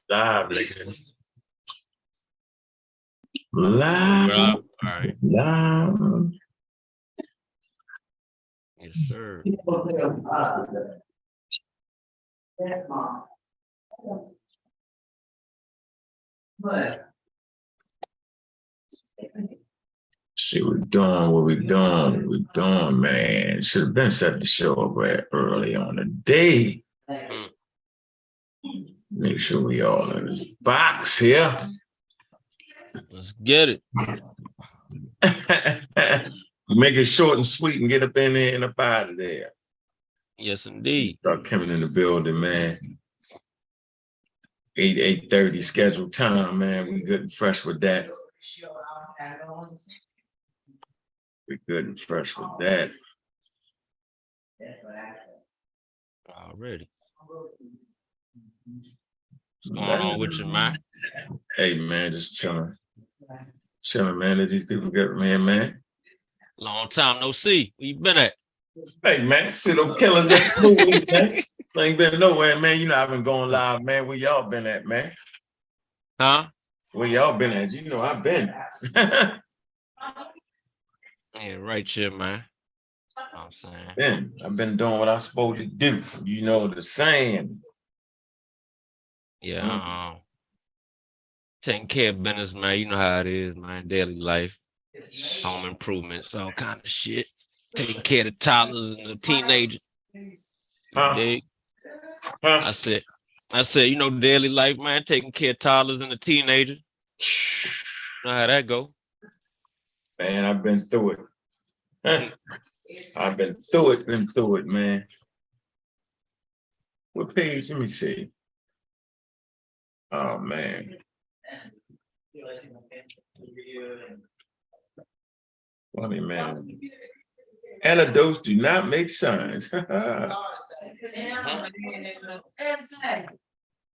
Live, nigga. Live. All right. Live. Yes, sir. See, we're doing what we're doing. We're doing, man. Should have been set the show up right early on the day. Make sure we all in this box here. Let's get it. Make it short and sweet and get up in there and up out of there. Yes, indeed. Start coming in the building, man. 8:30 scheduled time, man. We good and fresh with that. We good and fresh with that. Already. What's going on with you, man? Hey, man, just chilling. Chilling, man. Let these people get man. Long time no see. Where you been at? Hey, man, Pseudo Killers at the movies, man. I ain't been nowhere, man. You know, I've been going live, man. Where y'all been at, man? Huh? Where y'all been at? You know, I've been. Yeah, right here, man. I'm saying. I've been doing what I'm supposed to do. You know the saying. Yeah, taking care of business, man. You know how it is, man. Daily life, home improvements, all kind of shit. Taking care of the toddlers and the teenagers. Huh? I said, you know, daily life, man. Taking care of toddlers and the teenagers. You know how that go? Man, I've been through it. I've been through it, man. What page? Let me see. Oh, man. Funny, man. Antidotes do not make signs. Yeah,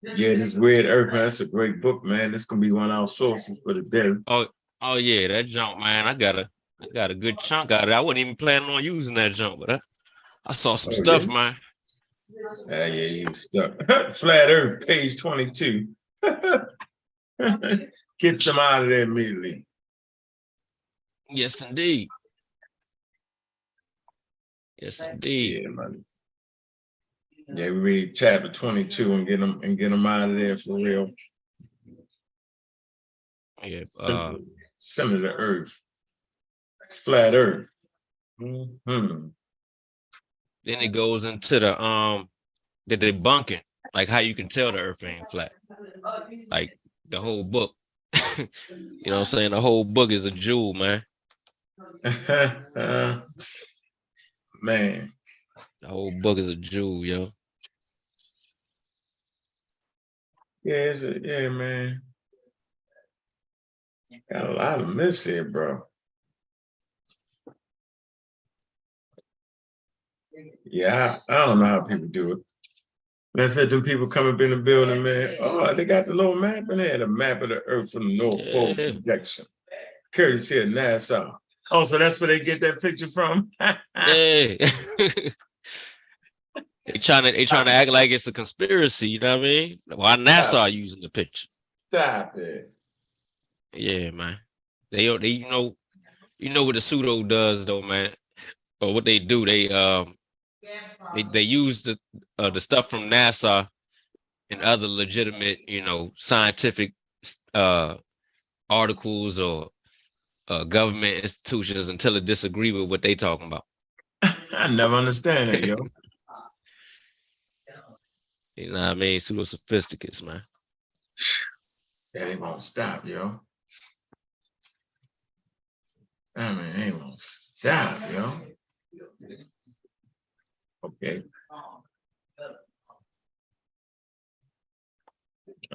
this Weird Earth, man. That's a great book, man. This gonna be one of our sources for the day. Oh yeah, that junk, man. I got a good chunk out of it. I wasn't even planning on using that junk, but I saw some stuff, yeah. man. Yeah, you stuck. Flat Earth, page 22. Get some out of there immediately. Yes, indeed. Yes, indeed. Yeah, man. Yeah, we read chapter 22 and get them out of there for real. Yeah. Center of the Earth. Flat Earth. Mm-hmm. Then it goes into the debunking, like how you can tell the Earth ain't flat. Like the whole book. You know what I'm saying? The whole book is a jewel, man. Man. The whole book is a jewel, yo. Yeah, yeah, man. Got a lot of myths here, bro. Yeah, I don't know how people do it. Let's let them people come up in the building, man. Oh, they got the little map in there, the map of the Earth from the North Pole projection. Courtesy of NASA. Oh, so that's where they get that picture from? Yeah. They trying to act like it's a conspiracy, you know what I mean? Why NASA using the picture? Stop it. Yeah, man. They you know what the pseudo does though, man. Or what they do, they use the stuff from NASA and other legitimate, you know, scientific articles or government institutions until it disagree with what they talking about. I never understand that, yo. You know what I mean? Pseudo sophisticates, man. Yeah, they won't stop, yo. I mean, they won't stop, yo. Okay.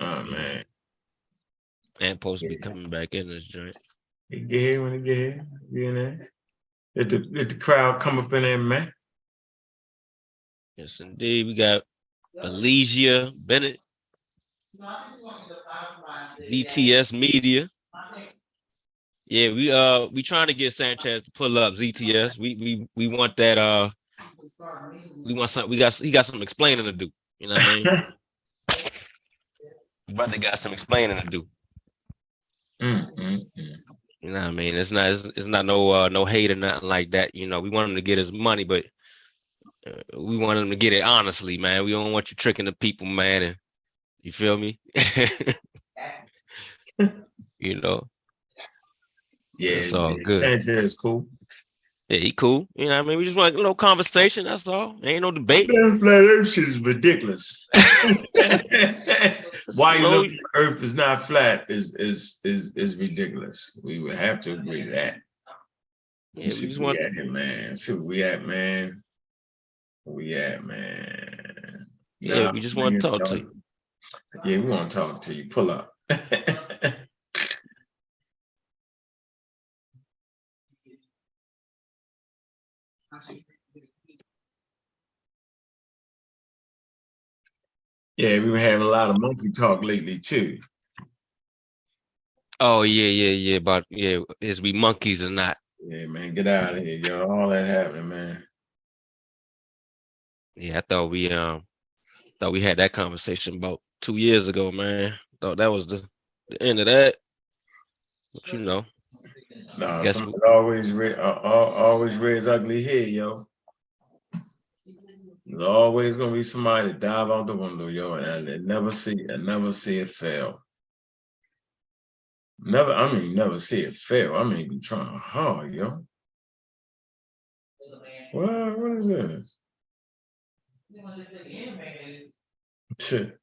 Oh, man. Man, supposed to be coming back in this joint. He get here when he get here. Be in there. Let the crowd come up in there, man. Yes, indeed. We got Alicia Bennett, ZTS Media. Yeah, we trying to get Sanchez to pull up ZTS. We want that We want some. He got some explaining to do. You know what I mean? Brother got some explaining to do. You know what I mean? It's not no hate or nothing like that. You know, we want him to get his money, but we want him to get it honestly, man. We don't want you tricking the people, man. And you feel me? You know, Yeah, it's all yeah. good. Sanchez is cool. Yeah, he cool. You know what I mean? We just want conversation. That's all. Ain't no debate. That flat Earth shit is ridiculous. Why you know the Earth is not flat is ridiculous. We would have to agree to that. Yeah, we See just where want. we at here, man. See where we at, man. Where we at, man. Yeah, Nah, we just want man, to talk to you. yeah, we want to talk to you. Pull up. Yeah, we've been having a lot of monkey talk lately too. Oh yeah. But yeah, is we monkeys or not? Yeah, man, get out of here, yo. All that happening, man. Yeah, I thought we had that conversation about 2 years ago, man. Thought that was the end of that. But you know, No, guess somebody always raise ugly hair, yo. There's always gonna be somebody that dive out the window, yo, and I never see it fail. Never see it fail. I mean, be trying hard, yo. What is this? Shit.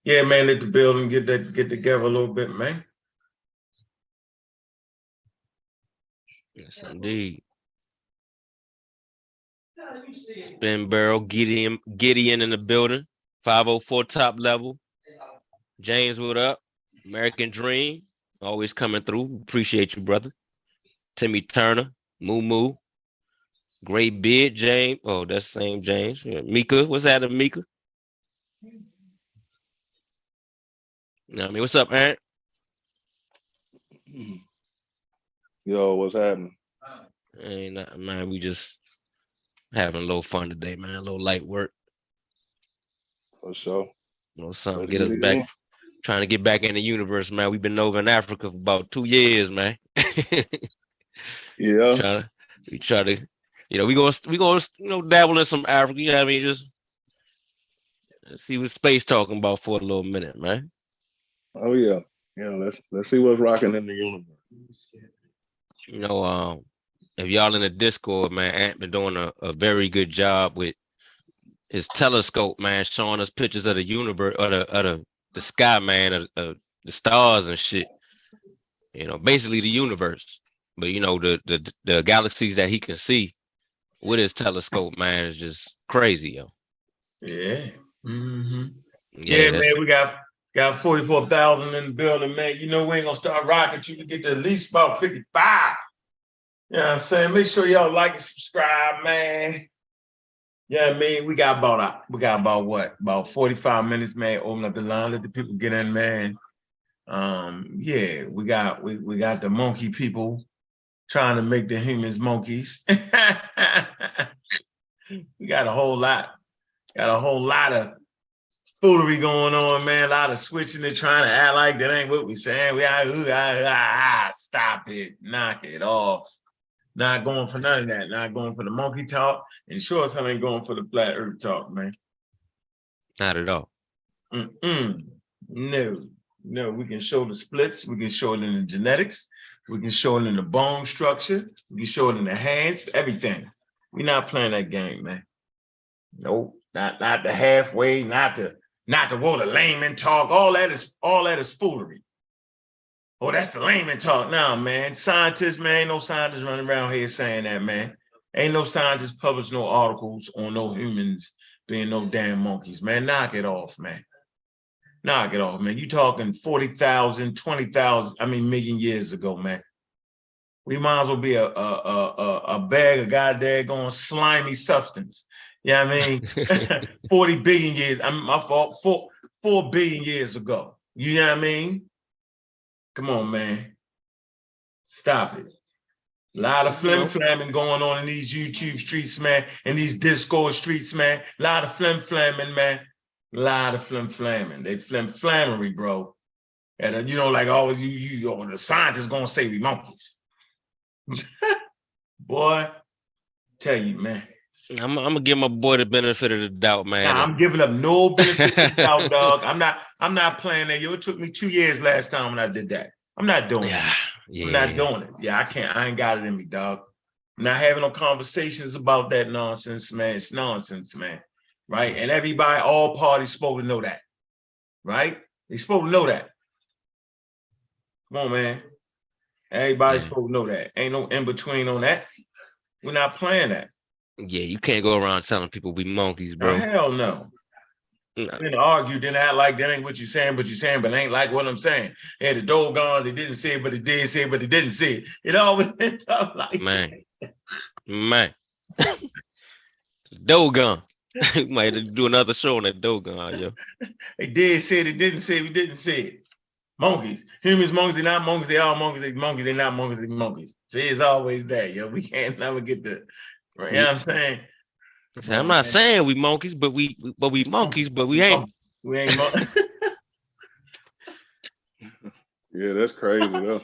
Yeah, man, let the building get together a little bit, man. yes, indeed. Spin barrel, Gideon in the building. 504 top level. James, what up? American Dream, always coming through. Appreciate you, brother. Timmy Turner, Moo Moo. Great Beard, James. Oh, that's the same James. Yeah. Mika, what's happening, Mika? You know what I mean, what's up, Aaron? Yo, what's happening? Ain't nothing, man. We just having a little fun today, man. A little light work. For sure. Something Let's get us get it back. in. Trying to get back in the universe, man. We've been over in Africa for about 2 years, man. Yeah. we try to, we gonna dabble in some Africa. You know what I mean? Just see what space talking about for a little minute, man. Oh yeah. Yeah, let's see what's rocking in the universe. If y'all in the Discord, man, Ant been doing a very good job with his telescope, man, showing us pictures of the universe or the sky, man, of the stars and shit. Basically the universe. But the galaxies that he can see with his telescope, man, is just crazy, yo. Yeah. Mm-hmm. Yeah, man, we got 44,000 in the building, man. You know we ain't gonna start rocking till we get to at least about 55. You know what I'm saying? Make sure y'all like and subscribe, man. Yeah, I mean, we got about what? About 45 minutes, man. Open up the line, let the people get in, man. Yeah, we got the monkey people trying to make the humans monkeys. We got a whole lot of foolery going on, man. A lot of switching and trying to act like that ain't what we saying. Stop it, knock it off. Not going for none of that. Not going for the monkey talk. And sure as hell ain't going for the flat earth talk, man. not at all. No, we can show the splits. We can show it in the genetics. We can show it in the bone structure. We can show it in the hands, everything. We're not playing that game, man. Nope, not the halfway, not the what the layman talk. All that is foolery. Oh, that's the layman talk. Now, man. Scientists, man, ain't no scientists running around here saying that, man. Ain't no scientists publish no articles on no humans being no damn monkeys, man. Knock it off, man. Knock it off, man. You talking 40,000, 20,000, million years ago, man. We might as well be a bag of goddamn slimy substance. Yeah, I mean, 40 billion years. My fault. 4 billion years ago. You know what I mean? Come on, man. Stop it. A lot of flim-flamming going on in these YouTube streets, man, and these Discord streets, man. A lot of flim-flamming, man. A lot of flim-flamming. They flim-flammery, bro. And like always, the scientists gonna say we monkeys. Boy, tell you, man. I'm gonna give my boy the benefit of the doubt, man. Nah, I'm giving up no benefit of the doubt, dog. I'm not playing that. It took me 2 years last time when I did that. I'm not doing it. I'm not doing it. Yeah, I can't. I ain't got it in me, dog. I'm not having no conversations about that nonsense, man. It's nonsense, man. Right? And everybody, all parties supposed to know that. Right? They supposed to know that. Come on, man. Everybody's supposed to know that. Ain't no in-between on that. We're not playing that. Yeah, you can't go around telling people we monkeys, bro. No, hell no. Then argue, then act like that ain't what you're saying, but it ain't like what I'm saying. Hey, the doggone, they didn't say it, but they did say it, but they didn't say it. It always ends up like man. Doggone. We might have to do another show on that doggone, yo. They did say it, they didn't say it, we didn't say it. Monkeys. Humans, monkeys, they're not monkeys, they are monkeys, they monkeys, they're not monkeys, they monkeys. See, it's always that, yo. We can't never get the, right? You know what I'm saying? I'm not saying we monkeys, but we monkeys, but we ain't. We ain't monkeys. Yeah, that's crazy though.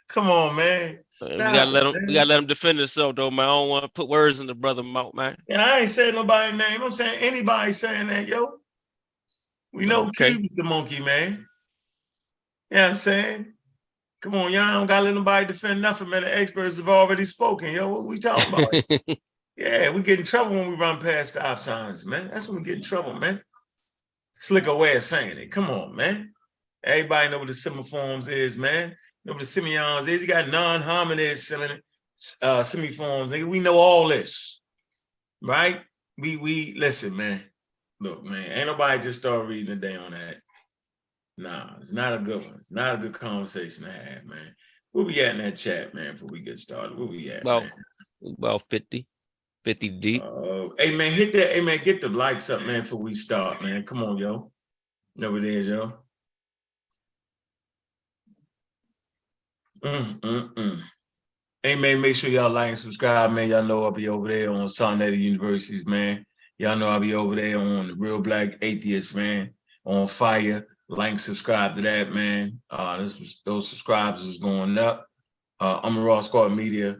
Come on, man. We gotta let him defend himself though, man. I don't want to put words in the brother mouth, man. Yeah, I ain't saying nobody's name. I'm saying anybody saying that, yo. We know Cuba's the monkey, man. You know what I'm saying? Come on, y'all don't gotta let nobody defend nothing, man. The experts have already spoken, yo. What we talking about? Yeah, we get in trouble when we run past stop signs, man. That's when we get in trouble, man. Slicker way of saying it. Come on, man. Everybody know what the semiforms is, man. Know what the semions is. You got non-hominid semiforms. Nigga, we know all this, right? We listen, man. Look, man, ain't nobody just start reading a day on that. Nah, it's not a good one. It's not a good conversation to have, man. Where we at in that chat, man, before we get started? Where we at, man? About 50 deep. Hey, man, hit that. Hey, man, get the likes up, man, before we start, man. Come on, yo. Know what it is, yo. Hey, man, make sure y'all like and subscribe, man. Y'all know I'll be over there on Sonata Universities, man. Y'all know I'll be over there on the Real Black Atheists, man. On fire. Like and subscribe to that, man. Those subscribers is going up. I'm a Raw Squad Media.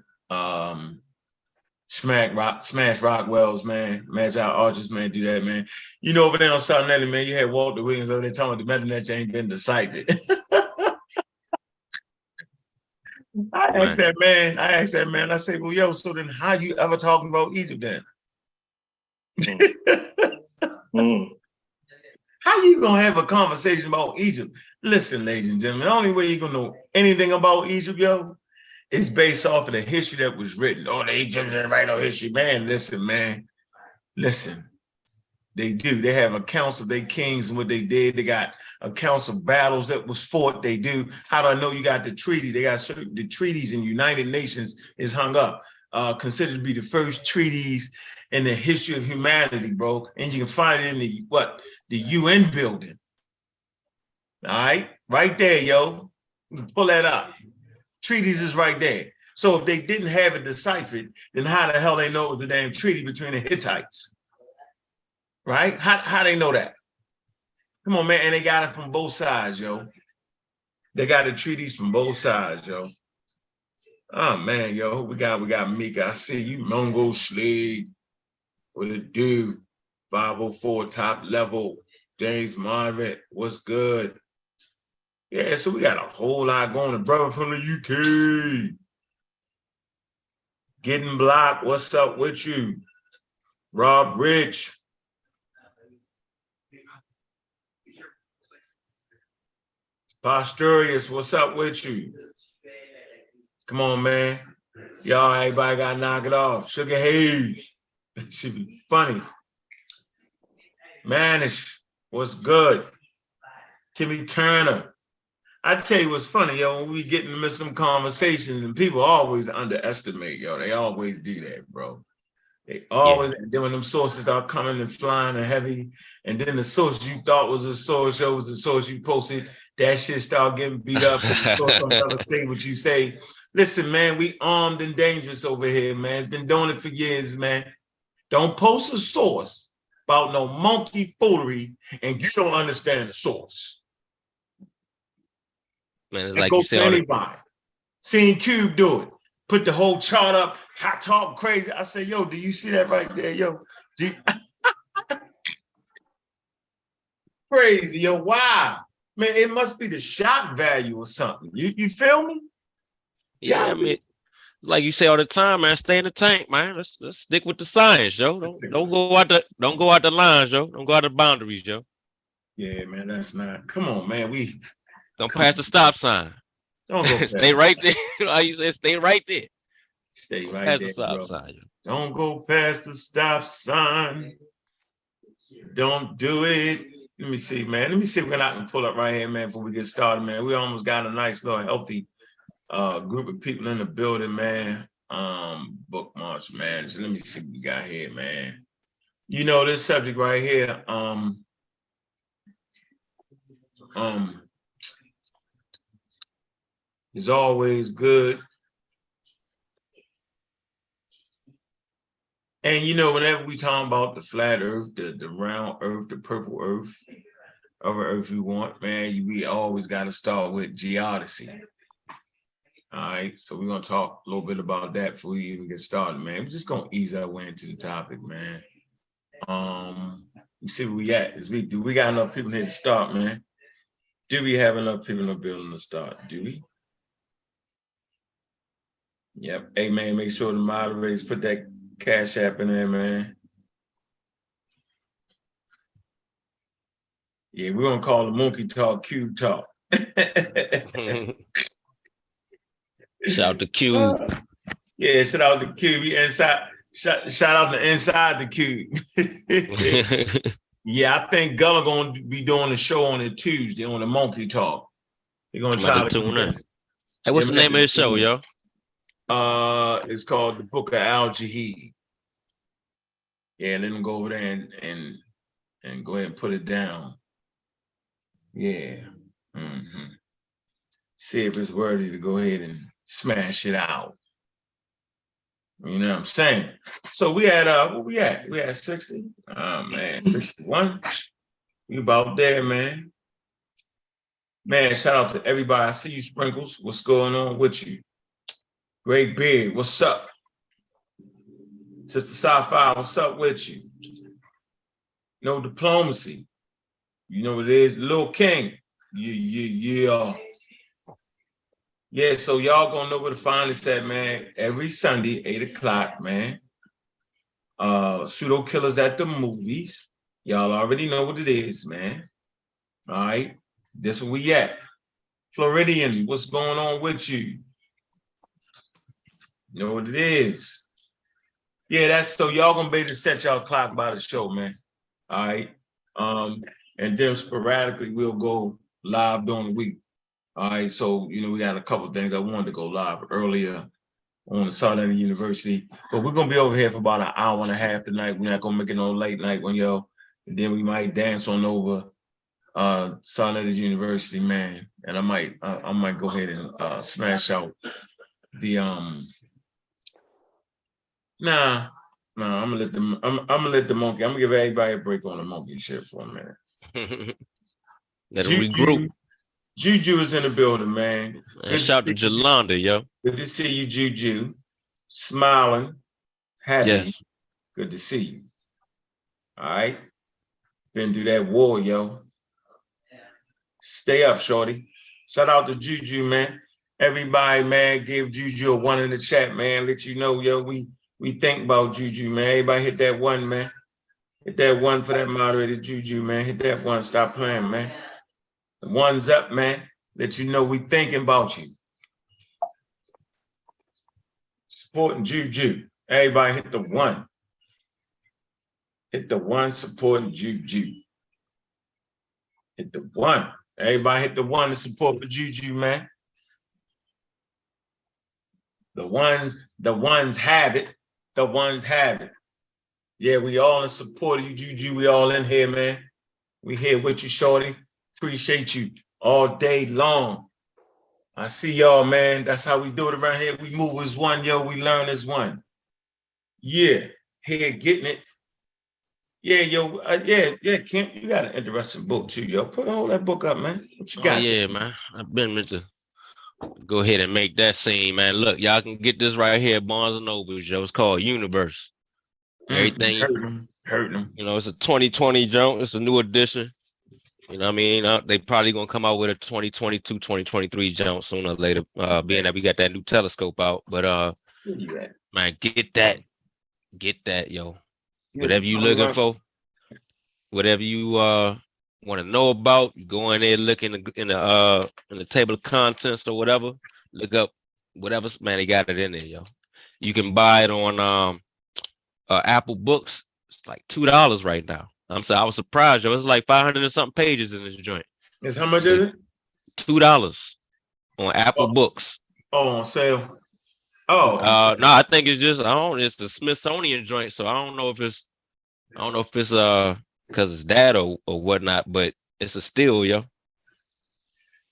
Smash Rockwell's, man. Magi Archers, man. Do that, man. You know, over there on South Nelly, man, you had Walter Williams over there talking about the Metanet ain't been decided. I asked that man, I said, well, yo, so then how you ever talking about Egypt then? How you gonna have a conversation about Egypt? Listen, ladies and gentlemen, the only way you're gonna know anything about Egypt, yo, is based off of the history that was written. Oh, the Egyptians write no history. Man, listen, man. Listen. They do. They have accounts of their kings and what they did. They got accounts of battles that was fought. They do. How do I know you got the treaty? They got the treaties in United Nations is hung up. Considered to be the first treaties in the history of humanity, bro. And you can find it in the UN building. All right there, yo. Pull that up. Treaties is right there. So if they didn't have it deciphered, then how the hell they know it was the damn treaty between the Hittites? Right? How they know that? Come on, man. And they got it from both sides, yo. They got the treaties from both sides, yo. Oh man, yo. We got Mika. I see you, Mongo Schleg. What it do? 504 top level. James Marvin. What's good? Yeah, so we got a whole lot going. The brother from the UK. Getting blocked. What's up with you? Rob Rich. Posturius, what's up with you? Come on, man. Y'all, everybody got to knock it off. Sugar Hayes. It should be funny. Manish, what's good? Timmy Turner. I tell you what's funny, yo, when we get into some conversations and people always underestimate, yo. They always do that, bro. They always, then when them sources start coming and flying and heavy, and then the source you thought was a source, was the source you posted, that shit start getting beat up. And the source don't ever say what you say Listen, man, we armed and dangerous over here, man. It's been doing it for years, man. Don't post a source about no monkey foolery and you don't understand the source. Man, it's That like you goes say for all the anybody. Seeing Cube do it. Put the whole chart up, hot talk crazy. I say, yo, do you see that right there? Yo, crazy, yo, wow. Man, it must be the shock value or something. You feel me? yeah, I mean, like you say all the time, man, stay in the tank, man. Let's stick with the science, yo. Don't go out the lines, yo. Don't go out the boundaries, yo. Yeah, man, that's not. Come on, man. Don't Come pass on, the stop sign. don't go Stay past. right there. How you say stay right there. Stay Don't right pass the there, stop bro. sign, yo. Don't go past the stop sign. Don't do it. Let me see, man. Let me see if I can pull up right here, man, before we get started, man. We almost got a nice little healthy group of people in the building, man. Bookmarks, man. So let me see what we got here, man. You know, this subject right here, is always good. And you know, whenever we talk about the flat earth, the round earth, the purple earth, other earth you want, man, we always got to start with geodesy. All right, so we're gonna talk a little bit about that before we even get started, man. We're just gonna ease our way into the topic, man. You see where we at. Do we got enough people here to start, man? Do we have enough people in the building to start? Do we? Yep. Hey, man, make sure the moderators put that Cash App in there, man. Yeah, we're gonna call the monkey talk Cube talk. Shout out to Q. Yeah, shout out to Cube. Shout out to inside the Cube. Yeah, I think Gullah gonna be doing a show on a Tuesday on the monkey talk. They're gonna try to tune in. convince. Hey, what's the name of the show, yo? It's called the Book of Al Jahid. Yeah, let them go over there and go ahead and put it down. Yeah. See if it's worthy to go ahead and smash it out. You know what I'm saying? So we had what we at? We had 60. Oh man, 61. We about there, man. Man, shout out to everybody. I see you, Sprinkles. What's going on with you? Great Beard, what's up? Sister Sci-Fi, what's up with you? No diplomacy. You know what it is? Lil King. Yeah. Yeah, so y'all gonna know where to find us at, man. Every Sunday, 8 o'clock, man. Pseudo Killers at the movies. Y'all already know what it is, man. All right. This where we at. Floridian, what's going on with you? You know what it is. Yeah, that's so y'all gonna be able to set y'all clock by the show, man. All right. And then sporadically we'll go live during the week. All right. So, you know, we got a couple of things. I wanted to go live earlier on the Southern University, but we're gonna be over here for about an hour and a half tonight. We're not gonna make it no late night one, yo. And then we might dance on over Southern University, man. And I might go ahead and smash out the I'm gonna let them. I'm gonna let the monkey. I'm gonna give everybody a break on the monkey shit for a minute. Let him regroup. Juju is in the building, man. And shout to Jolanda, yo. Good to see you, Juju. Smiling, happy. Yes. Good to see you. All right. Been through that war, yo. Stay up, shorty. Shout out to Juju, man. Everybody, man, give Juju a 1 in the chat, man. Let you know, yo, we think about Juju, man. Everybody hit that 1, man. Hit that 1 for that moderator, Juju, man. Hit that 1. Stop playing, man. The 1's up, man. Let you know we thinking about you. Supporting Juju. Everybody hit the 1. Hit the 1 supporting Juju. Hit the 1. Everybody hit the 1 to support for Juju, man. The ones have it. The ones have it. Yeah, we all in support of you, Juju. We all in here, man. We here with you, shorty. Appreciate you all day long. I see y'all, man. That's how we do it around here. We move as one, yo. We learn as one. Yeah, here getting it. Yeah, yo. Yeah, Kent, you got an interesting book too, yo. Put all that book up, man. What you Oh got? yeah, man. I've been meant to go ahead and make that scene, man. Look, y'all can get this right here, Barnes and Nobles, yo. It's called Universe. Everything, Hurting them. you know, it's a 2020 jump. It's a new edition. You know what I mean? They probably gonna come out with a 2022, 2023 jump sooner or later, being that we got that new telescope out. But Where you at? man, get that, yo. Yeah, Whatever just you come looking around. for, whatever you want to know about, you go in there, look in the table of contents or whatever, look up whatever, man, they got it in there, yo. You can buy it on Apple Books. It's like $2 right now. I was surprised, yo. It's like 500 and something pages in this joint. Is how much is it? $2 on Apple Oh, Books. on sale. Oh, No, I think it's just it's the Smithsonian joint, so I don't know if it's because it's that or whatnot, but it's a steal, yo.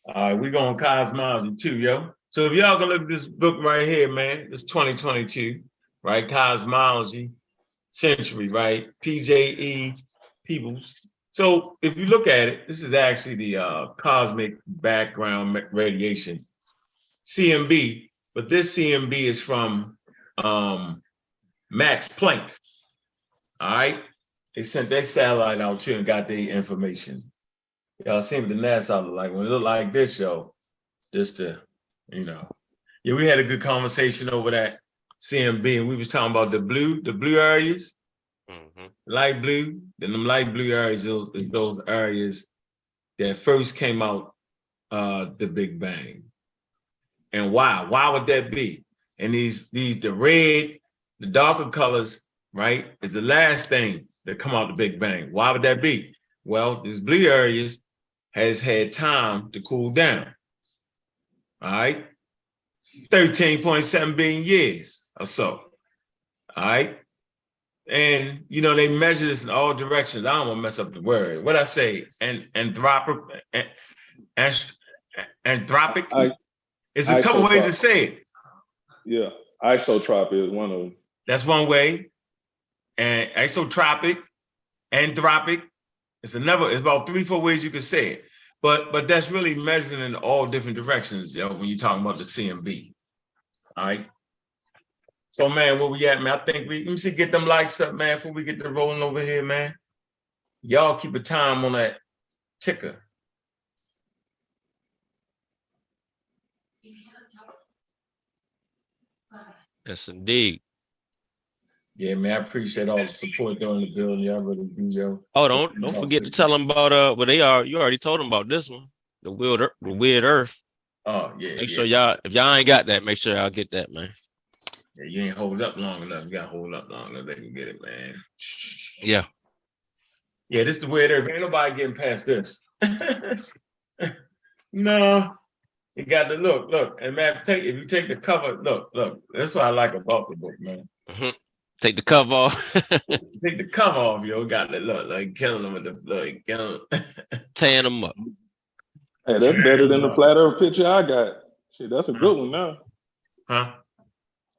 all right, we going cosmology too, yo. So if y'all gonna look at this book right here, man, it's 2022, right? Cosmology Century, right? PJE Peoples. So if you look at it, this is actually the cosmic background radiation, CMB, but this CMB is from Max Planck. All right. They sent their satellite out too and got their information. Y'all seen what the NASA look like. When it look like this, yo, just to, you know. Yeah, we had a good conversation over that CMB, and we was talking about the blue areas, light blue. Then them light blue areas is those areas that first came out the Big Bang. And why? Why would that be? And the red, the darker colors, right, is the last thing that come out the Big Bang. Why would that be? Well, these blue areas has had time to cool down. All right. 13.7 billion years or so. All right. And you know, they measure this in all directions. I don't want to mess up the word. What I say? Anthropic. It's a couple ways to say it. Yeah. Isotropic is one of them. That's one way. And isotropic, anthropic. It's about 3-4 ways you can say it. But that's really measuring in all different directions, yo, when you're talking about the CMB. All right. So man, where we at, man? I think let me see, get them likes up, man, before we get the rolling over here, man. Y'all keep a time on that ticker. Yes, indeed. Yeah, man, I appreciate all the support during the building. Y'all really do, yo. Oh, don't forget to tell them about you already told them about this one, the weird Earth. Oh yeah. Make sure y'all, if y'all ain't got that, make sure y'all get that, man. Yeah, you ain't hold up long enough. You gotta hold up long enough. They can get it, man. Yeah. Yeah, this is the weird Earth. Ain't nobody getting past this. No. You got to look. And man, if you take the cover, look. That's what I like about the book, man. Take the cover off. Take the cover off, yo. Got to look like killing them with the blood, killing them. Tearing them up. Hey, that's better than the flat Earth picture I got. Shit, that's a good one now. Huh?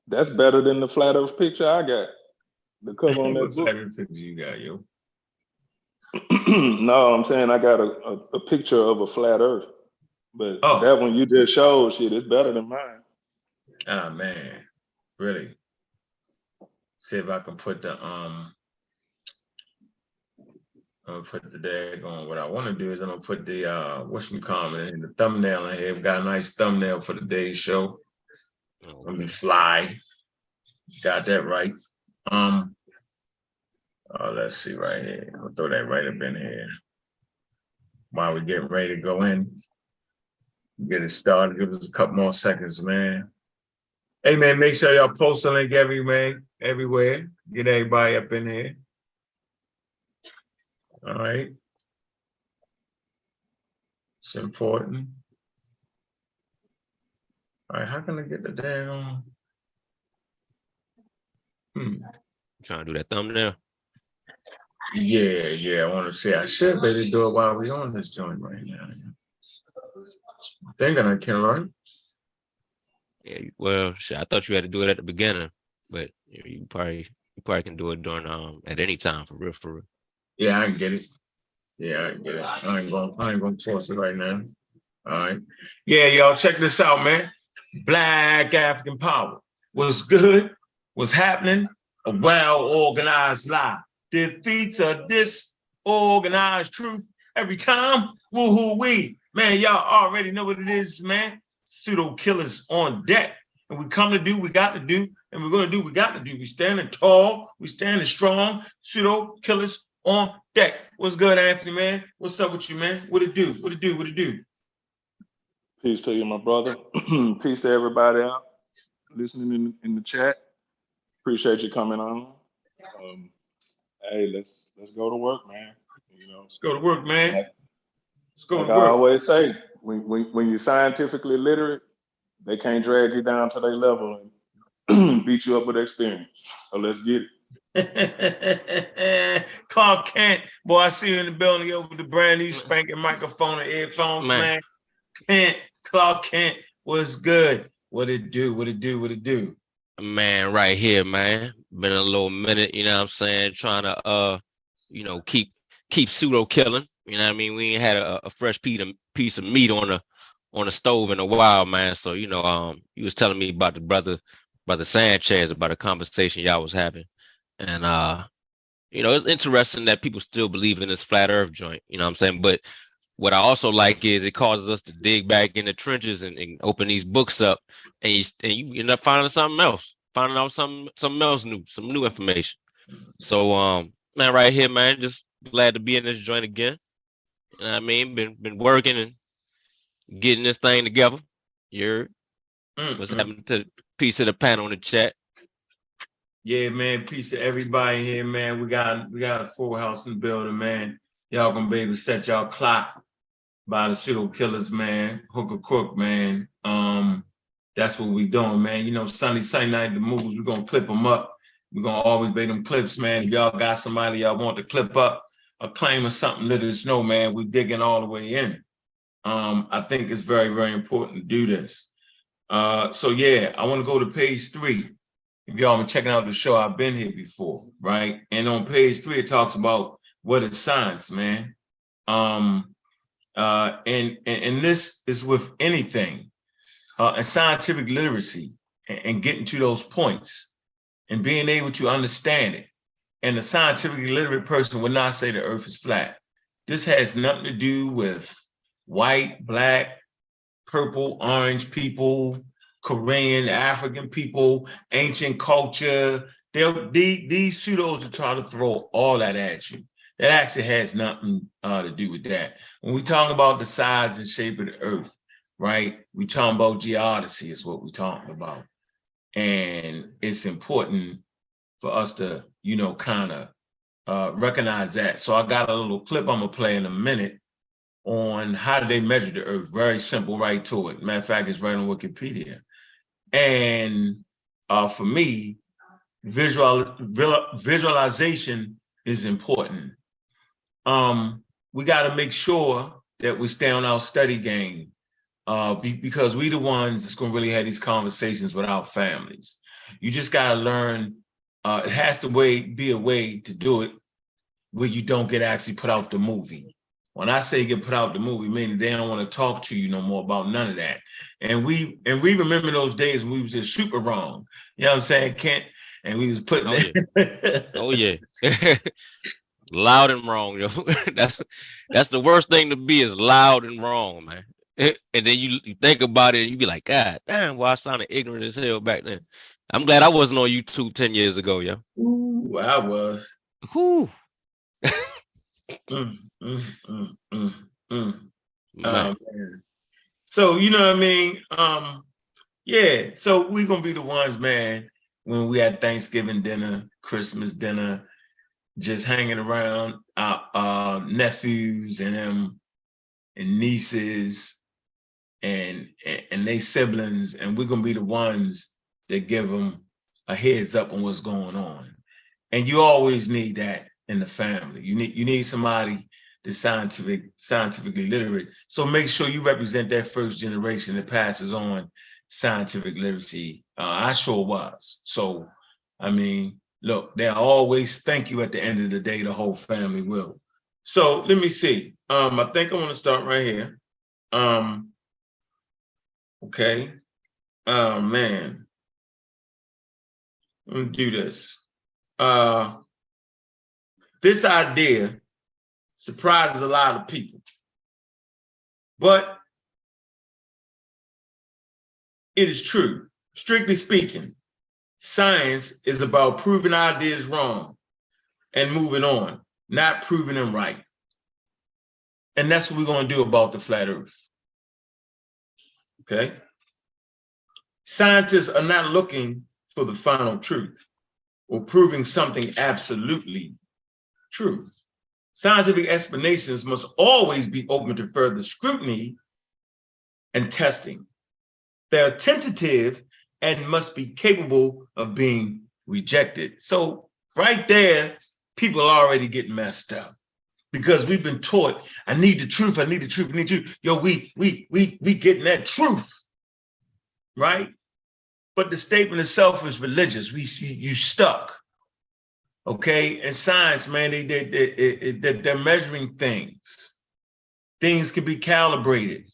That's better than the flat Earth picture I got. The cover on that What book. flat Earth picture you got, yo? No, I'm saying I got a picture of a flat Earth, but that one you just showed, shit, it's better than mine. Ah man, really? See if I can put the I'm gonna put the daggone. What I want to do is I'm gonna put the whatchamacallit in the thumbnail in here. We got a nice thumbnail for today's show. Let me fly. Got that right. Let's see right here. I'll throw that right up in here. While we get ready to go in, get it started. Give us a couple more seconds, man. Hey man, make sure y'all post the link everywhere. Get everybody up in here. All right. It's important. All right, how can I get the daggone? Trying to do that thumbnail. Yeah, I want to say I should be able to do it while we on this joint right now. Thinking I can, right? Yeah, well, shit, I thought you had to do it at the beginning, but you probably can do it during at any time for real, for real. Yeah, I can get it. Yeah, I can get it. I ain't gonna force it right now. All right. Yeah, y'all check this out, man. Black African power. What's good? What's happening? A well-organized lie defeats a disorganized truth every time. Woo-hoo-wee. Man, y'all already know what it is, man. Pseudo Killers on deck. And we come to do, we got to do, and we're going to do, we got to do. We standing tall, we standing strong. Pseudo Killers on deck. What's good, Anthony, man? What's up with you, man? What it do? What it do? What it do? Peace to you, my brother. Peace to everybody out listening in the chat. Appreciate you coming on. Hey, let's go to work, man. You know, Let's go to work, man. Let's go like to I work. always say, when you're scientifically literate, they can't drag you down to their level and beat you up with experience. So let's get it. Clark Kent, boy, I see you in the building over the brand new spanking microphone and earphones, man. Kent, Clark Kent, what's good? What it do? What it do? What it do? Man, right here, man. Been a little minute, you know what I'm saying, trying to keep pseudo killing. You know what I mean? We ain't had a fresh piece of meat on the stove in a while, man. So, you was telling me about the brother Sanchez, about a conversation y'all was having. And it's interesting that people still believe in this flat earth joint, you know what I'm saying? But what I also like is it causes us to dig back in the trenches and open these books up, and you end up finding something else, finding out something else new, some new information. So man, right here, man, just glad to be in this joint again. You know what I mean? Been working and getting this thing together. You're what's happening to the piece of the panel in the chat? Yeah, man. Peace to everybody here, man. We got a full house in the building, man. Y'all gonna be able to set y'all clock by the Pseudo Killers, man. Hook or crook, man. That's what we doing, man. You know, Sunday night, the movies, we're gonna clip them up. We're gonna always make them clips, man. If y'all got somebody y'all want to clip up, a claim or something, let us know, man. We digging all the way in. I think it's very, very important to do this. So yeah, I want to go to page 3. If y'all been checking out the show, I've been here before, right? And on page 3, it talks about what is science, man. And this is with anything, and scientific literacy, and getting to those points and being able to understand it. And the scientifically literate person would not say the earth is flat. This has nothing to do with white, black, purple, orange people, Korean, African people, ancient culture. These pseudos are trying to throw all that at you. That actually has nothing to do with that. When we talk about the size and shape of the earth, right? We talking about geodesy is what we're talking about. And it's important for us to, kind of recognize that. So I got a little clip I'm gonna play in a minute on how do they measure the earth. Very simple, right to it. Matter of fact, it's right on Wikipedia. And for me, visualization is important. We got to make sure that we stay on our study game because we the ones that's going to really have these conversations with our families. You just got to learn. It has to be a way to do it where you don't get actually put out the movie. When I say get put out the movie, meaning they don't want to talk to you no more about none of that. And we remember those days when we was just super wrong. You know what I'm saying, Kent? And we was putting Oh yeah. Loud and wrong, yo. That's the worst thing to be, is loud and wrong, man. And then you think about it and you be like, God damn, well, I sounded ignorant as hell back then. I'm glad I wasn't on YouTube 10 years ago, yo. Ooh, I was. Whew. Man. So you know what I mean? Yeah. So we're gonna be the ones, man, when we had Thanksgiving dinner, Christmas dinner, just hanging around our nephews and them and nieces and they siblings, and we're gonna be the ones that give them a heads up on what's going on. And you always need that in the family. You need somebody that's scientifically literate. So make sure you represent that first generation that passes on scientific literacy. I sure was. So, I mean, look, they'll always thank you at the end of the day, the whole family will. So let me see. I think I want to start right here. Okay. Oh man. Let me do this. This idea surprises a lot of people, but it is true. Strictly speaking, science is about proving ideas wrong and moving on, not proving them right. And that's what we're going to do about the flat earth. Okay? Scientists are not looking for the final truth or proving something absolutely true. Scientific explanations must always be open to further scrutiny and testing. They're tentative and must be capable of being rejected. So right there, people are already getting messed up because we've been taught, I need the truth, I need the truth, I need the truth. Yo, we getting that truth, right? But the statement itself is religious. You stuck, okay? And science, man, they're measuring things. Things can be calibrated.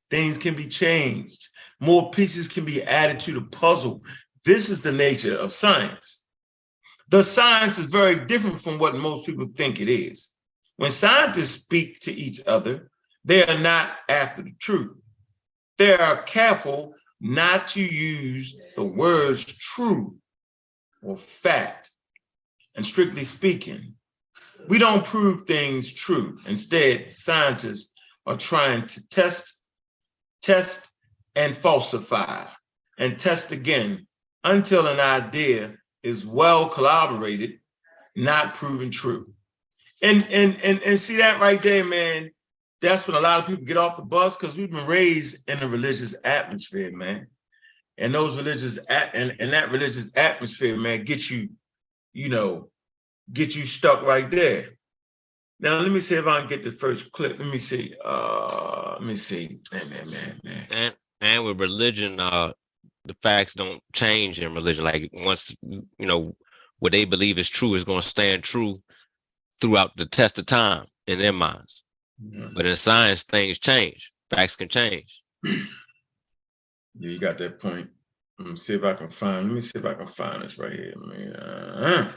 Things can be changed. More pieces can be added to the puzzle. This is the nature of science. The science is very different from what most people think it is. When scientists speak to each other, they are not after the truth. They are careful not to use the words true or fact. And strictly speaking, we don't prove things true. Instead, scientists are trying to test and falsify, and test again until an idea is well corroborated, not proven true. And see that right there, man. That's when a lot of people get off the bus, because we've been raised in a religious atmosphere, man. And those religious and that religious atmosphere, man, get you stuck right there. Now let me see if I can get the first clip. Let me see. Man. And with religion, the facts don't change in religion. Like once what they believe is true is going to stand true throughout the test of time in their minds. Yeah. But in science, things change. Facts can change. Yeah, you got that point. Let me see if I can find this right here, man.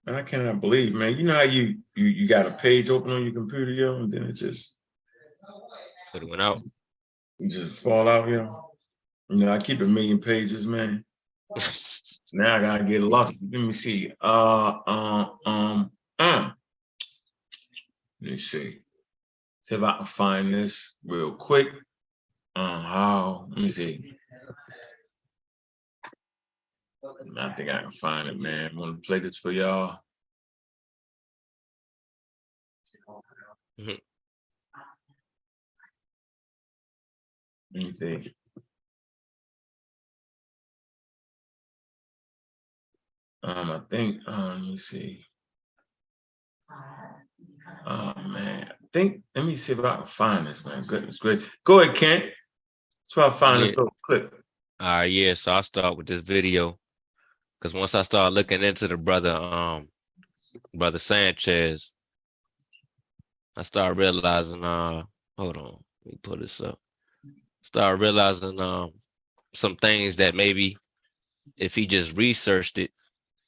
I cannot believe, man. You know how you got a page open on your computer, yo, and then it just went out. Just fall out, yo. I keep 1,000,000 pages, man. Now I gotta get lucky. Let me see. Let me see. See if I can find this real quick. Let me see. I think I can find it, man. I want to play this for y'all. Mm-hmm. Let me see. I think, let me see. Oh man, let me see if I can find this, man. Goodness gracious. Go ahead, Kent. Try to find this little clip. Yeah, so I'll start with this video. Because once I started looking into the brother Sanchez, I started realizing, hold on, let me pull this up. Started realizing some things that maybe if he just researched it,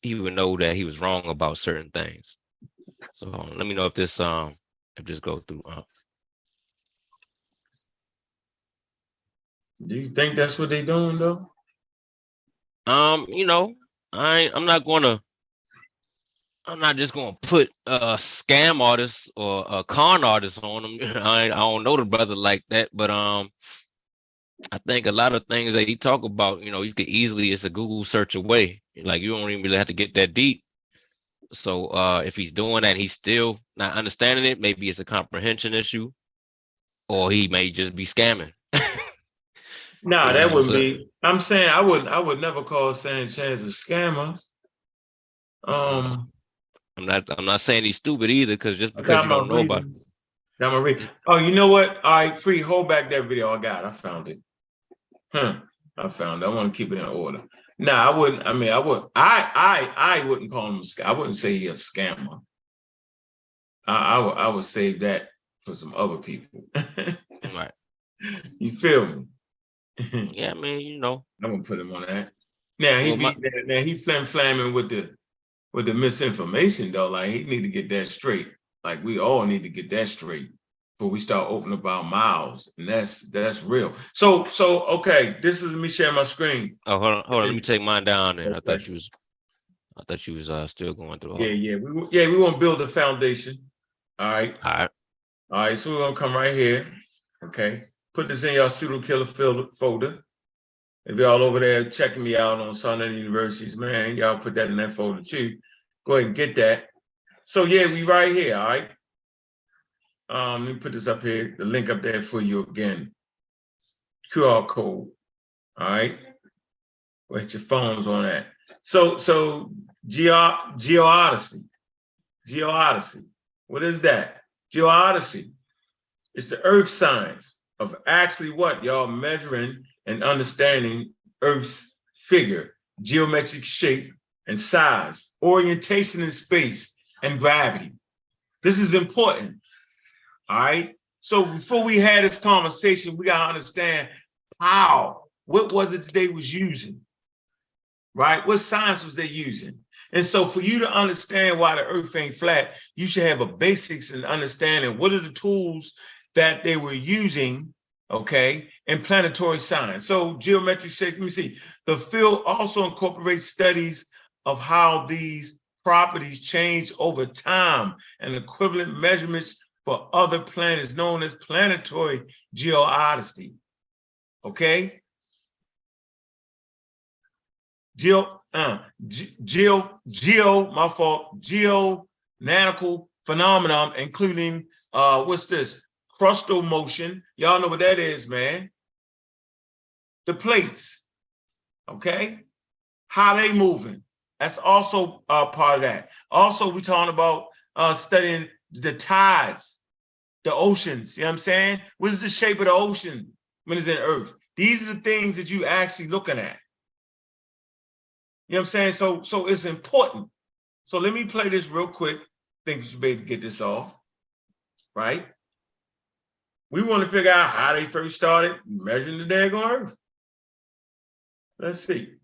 he would know that he was wrong about certain things. So let me know if this goes through. Do you think that's what they're doing though? I'm not just gonna put scam artists or con artists on them. I don't know the brother like that, but I think a lot of things that he talk about, you could easily, it's a Google search away. Like you don't even really have to get that deep. So if he's doing that, he's still not understanding it. Maybe it's a comprehension issue, or he may just be scamming. Nah, that wouldn't be. I'm saying I would never call Sanchez a scammer. I'm not saying he's stupid either, because just because you don't know about it. I'm gonna read. Oh, you know what? All right, free. Hold back that video. I found it. I found it. I want to keep it in order. No, I wouldn't. I mean, I would. I wouldn't call him. I wouldn't say he's a scammer. I would save that for some other people. Right. You feel me? Yeah, man. You know. I'm gonna put him on that. Now he flamming with the misinformation though. Like he need to get that straight. Like we all need to get that straight before we start opening up our mouths, and that's real. So okay, this is me sharing my screen. Oh, hold on. Let me take mine down there. Okay. I thought you was still going through. Yeah. We want to build a foundation. All right. All right. So we're gonna come right here. Okay. Put this in your pseudo killer folder. If y'all over there checking me out on Southern Universities, man, y'all put that in that folder too. Go ahead and get that. So yeah, we right here, all right? Let me put this up here, the link up there for you again. QR code, all right? Put your phones on that. So Geodyssey. What is that? Geodyssey is the earth science of actually what y'all measuring and understanding Earth's figure, geometric shape and size, orientation in space, and gravity. This is important, all right? So before we had this conversation, we gotta understand what was it they was using, right? What science was they using? And so for you to understand why the Earth ain't flat, you should have a basics and understanding what are the tools that they were using, okay, in planetary science. So geometric shapes, let me see. The field also incorporates studies of how these properties change over time and equivalent measurements for other planets known as planetary geodesy, okay? Geonatical phenomenon, including what's this? Crustal motion. Y'all know what that is, man. The plates, okay? How they moving. That's also part of that. Also, we're talking about studying the tides, the oceans, you know what I'm saying? What is the shape of the ocean when it's in Earth? These are the things that you actually looking at. You know what I'm saying? So it's important. So let me play this real quick. Think you should be able to get this off, right? We want to figure out how they first started measuring the daggone Earth. Let's see.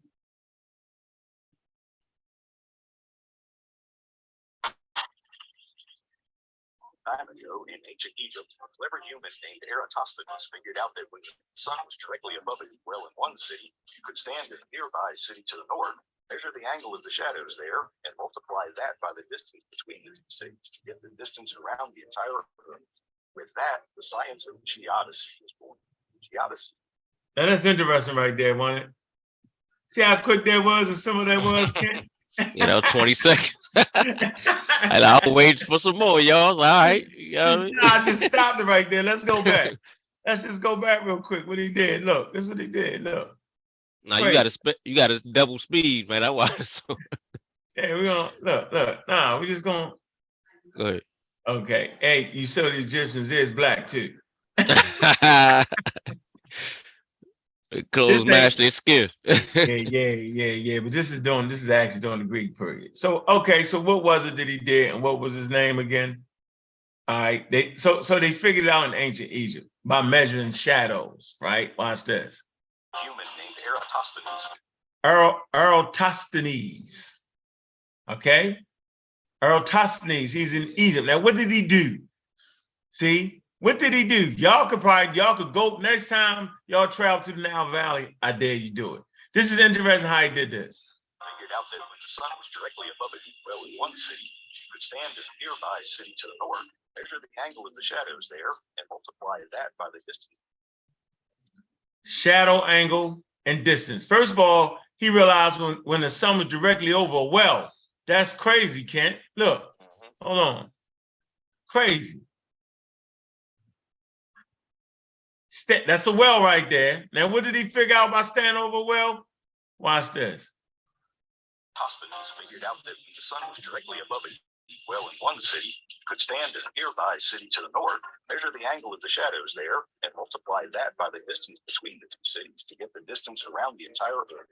Time ago in ancient Egypt, a clever human named Eratosthenes figured out that when the sun was directly above a well in one city, you could stand in a nearby city to the north, measure the angle of the shadows there, and multiply that by the distance between the two cities to get the distance around the entire Earth. With that, the science of geodesy was born. Geodesy. And that's interesting right there, wasn't it? See how quick that was and some of that was, Ken? 20 seconds. And I'll wait for some more, y'all. All right. I just stopped it right there. Let's go back. Let's just go back real quick. What he did. Look, this is what he did. Look. Now you gotta double speed, man. That's why. So. Hey, we're gonna look. Nah, we're just gonna Go ahead. Okay. Hey, you saw the Egyptians is black too. Clothes match their skin. yeah. But this is actually during the Greek period. So okay, so what was it that he did, and what was his name again? All right, they figured it out in ancient Egypt by measuring shadows, right? Watch this. Human named Eratosthenes. Eratosthenes. Okay, Eratosthenes. He's in Egypt. Now, what did he do? See, what did he do? Y'all could go next time y'all travel to the Nile Valley. I dare you do it. This is interesting how he did this. Figured out that when the sun was directly above a well in one city, you could stand in a nearby city to the north, measure the angle of the shadows there, and multiply that by the distance. Shadow angle and distance. First of all, he realized when the sun was directly over a well. That's crazy, Kent. Look, hold on. Crazy. That's a well right there. Now, what did he figure out by standing over a well? Watch this. Eratosthenes figured out that when the sun was directly above a well in one city could stand in a nearby city to the north, measure the angle of the shadows there, and multiply that by the distance between the two cities to get the distance around the entire Earth.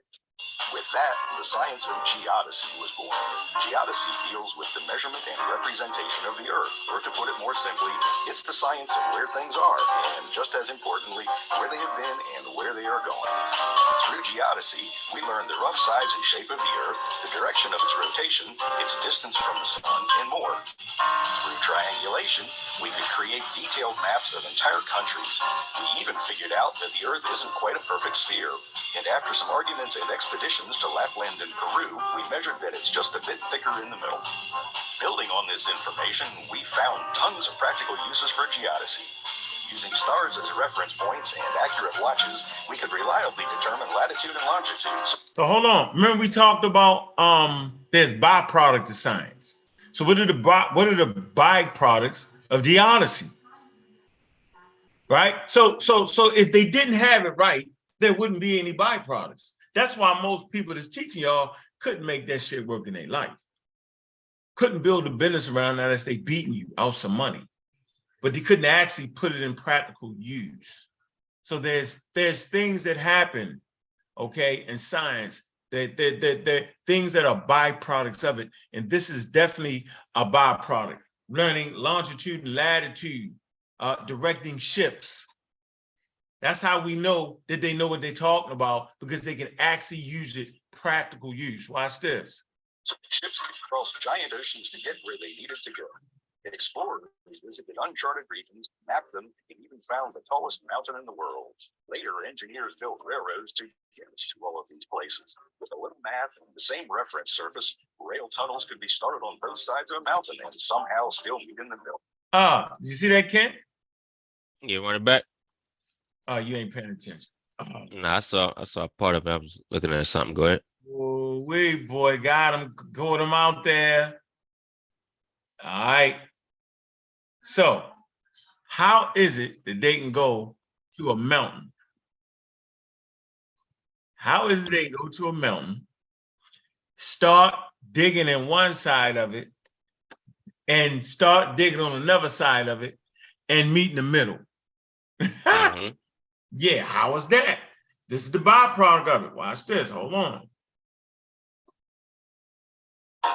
With that, the science of geodesy was born. Geodesy deals with the measurement and representation of the Earth, or to put it more simply, it's the science of where things are, and just as importantly, where they have been and where they are going. Through geodesy, we learn the rough size and shape of the Earth, the direction of its rotation, its distance from the sun, and more. Through triangulation, we could create detailed maps of entire countries. We even figured out that the Earth isn't quite a perfect sphere. And after some arguments and expeditions to Lapland and Peru, we measured that it's just a bit thicker in the middle. Building on this information, we found tons of practical uses for geodesy. Using stars as reference points and accurate watches, we could reliably determine latitude and longitude. So hold on. Remember we talked about there's byproduct of science. So what are the byproducts of geodesy? Right? So if they didn't have it right, there wouldn't be any byproducts. That's why most people that's teaching y'all couldn't make that shit work in their life. Couldn't build a business around that unless they beating you out some money. But they couldn't actually put it in practical use. So there's things that happen, okay, in science, that things that are byproducts of it. And this is definitely a byproduct. Learning longitude and latitude, directing ships. That's how we know that they know what they're talking about, because they can actually use it, practical use. Watch this. Ships crossed giant oceans to get where they needed to go. Explorers visited uncharted regions, mapped them, and even found the tallest mountain in the world. Later, engineers built railroads to get to all of these places. With a little math and the same reference surface, rail tunnels could be started on both sides of a mountain and somehow still meet in the middle. Did you see that, Kent? You run it back? You ain't paying attention. No, I saw part of it. I was looking at something. Go ahead. Oh, wait, boy, got him, got him out there. All right. So, how is it that they can go to a mountain? How is it they go to a mountain, start digging in one side of it, and start digging on another side of it, and meet in the middle? Mm-hmm. Yeah, how is that? This is the byproduct of it. Watch this. Hold on.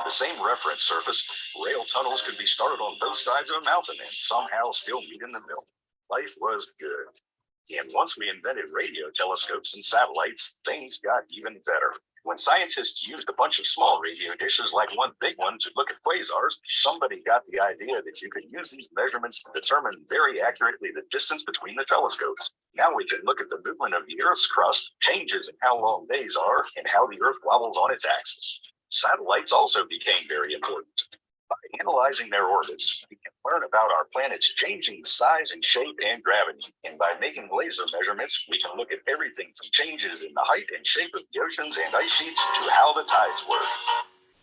The same reference surface, rail tunnels could be started on both sides of a mountain and somehow still meet in the middle. Life was good. And once we invented radio telescopes and satellites, things got even better. When scientists used a bunch of small radio dishes like one big one to look at quasars, somebody got the idea that you could use these measurements to determine very accurately the distance between the telescopes. Now we can look at the movement of the Earth's crust, changes in how long days are, and how the Earth wobbles on its axis. Satellites also became very important. By analyzing their orbits, we can learn about our planet's changing size and shape and gravity. And by making laser measurements, we can look at everything from changes in the height and shape of the oceans and ice sheets to how the tides work.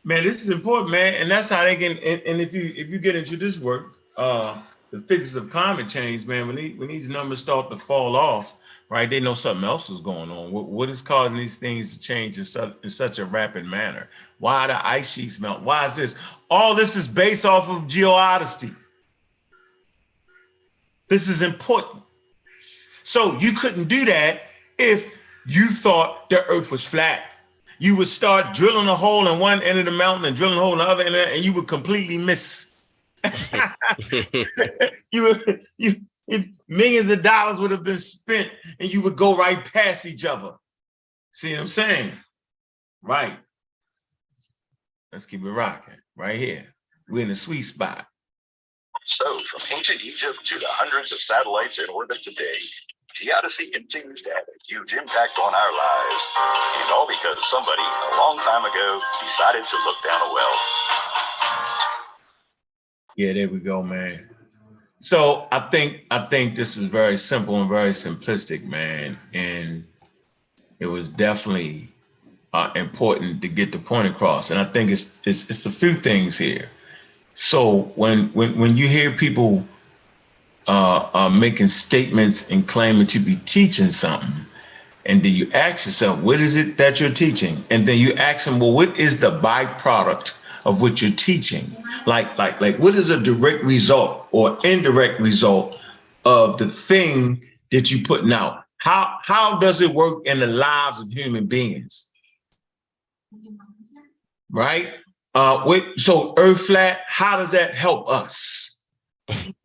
Man, this is important, man. And that's how they can, and if you get into this work, the physics of climate change, man, when these numbers start to fall off, right, they know something else is going on. What is causing these things to change in such a rapid manner? Why the ice sheets melt? Why is this? All this is based off of geodesy. This is important. So you couldn't do that if you thought the Earth was flat. You would start drilling a hole in one end of the mountain and drilling a hole in the other end, and you would completely miss. Millions of dollars would have been spent, and you would go right past each other. See what I'm saying? Right. Let's keep it rocking right here. We're in the sweet spot. So, from ancient Egypt to the hundreds of satellites in orbit today, geodesy continues to have a huge impact on our lives, and all because somebody a long time ago decided to look down a well. Yeah, there we go, man. So I think this was very simple and very simplistic, man, and it was definitely important to get the point across. And I think it's a few things here. So when you hear people making statements and claiming to be teaching something, and then you ask yourself, what is it that you're teaching? And then you ask them, well, what is the byproduct of what you're teaching? Like what is a direct result or indirect result of the thing that you're putting out? How does it work in the lives of human beings? Right? So Earth flat, how does that help us?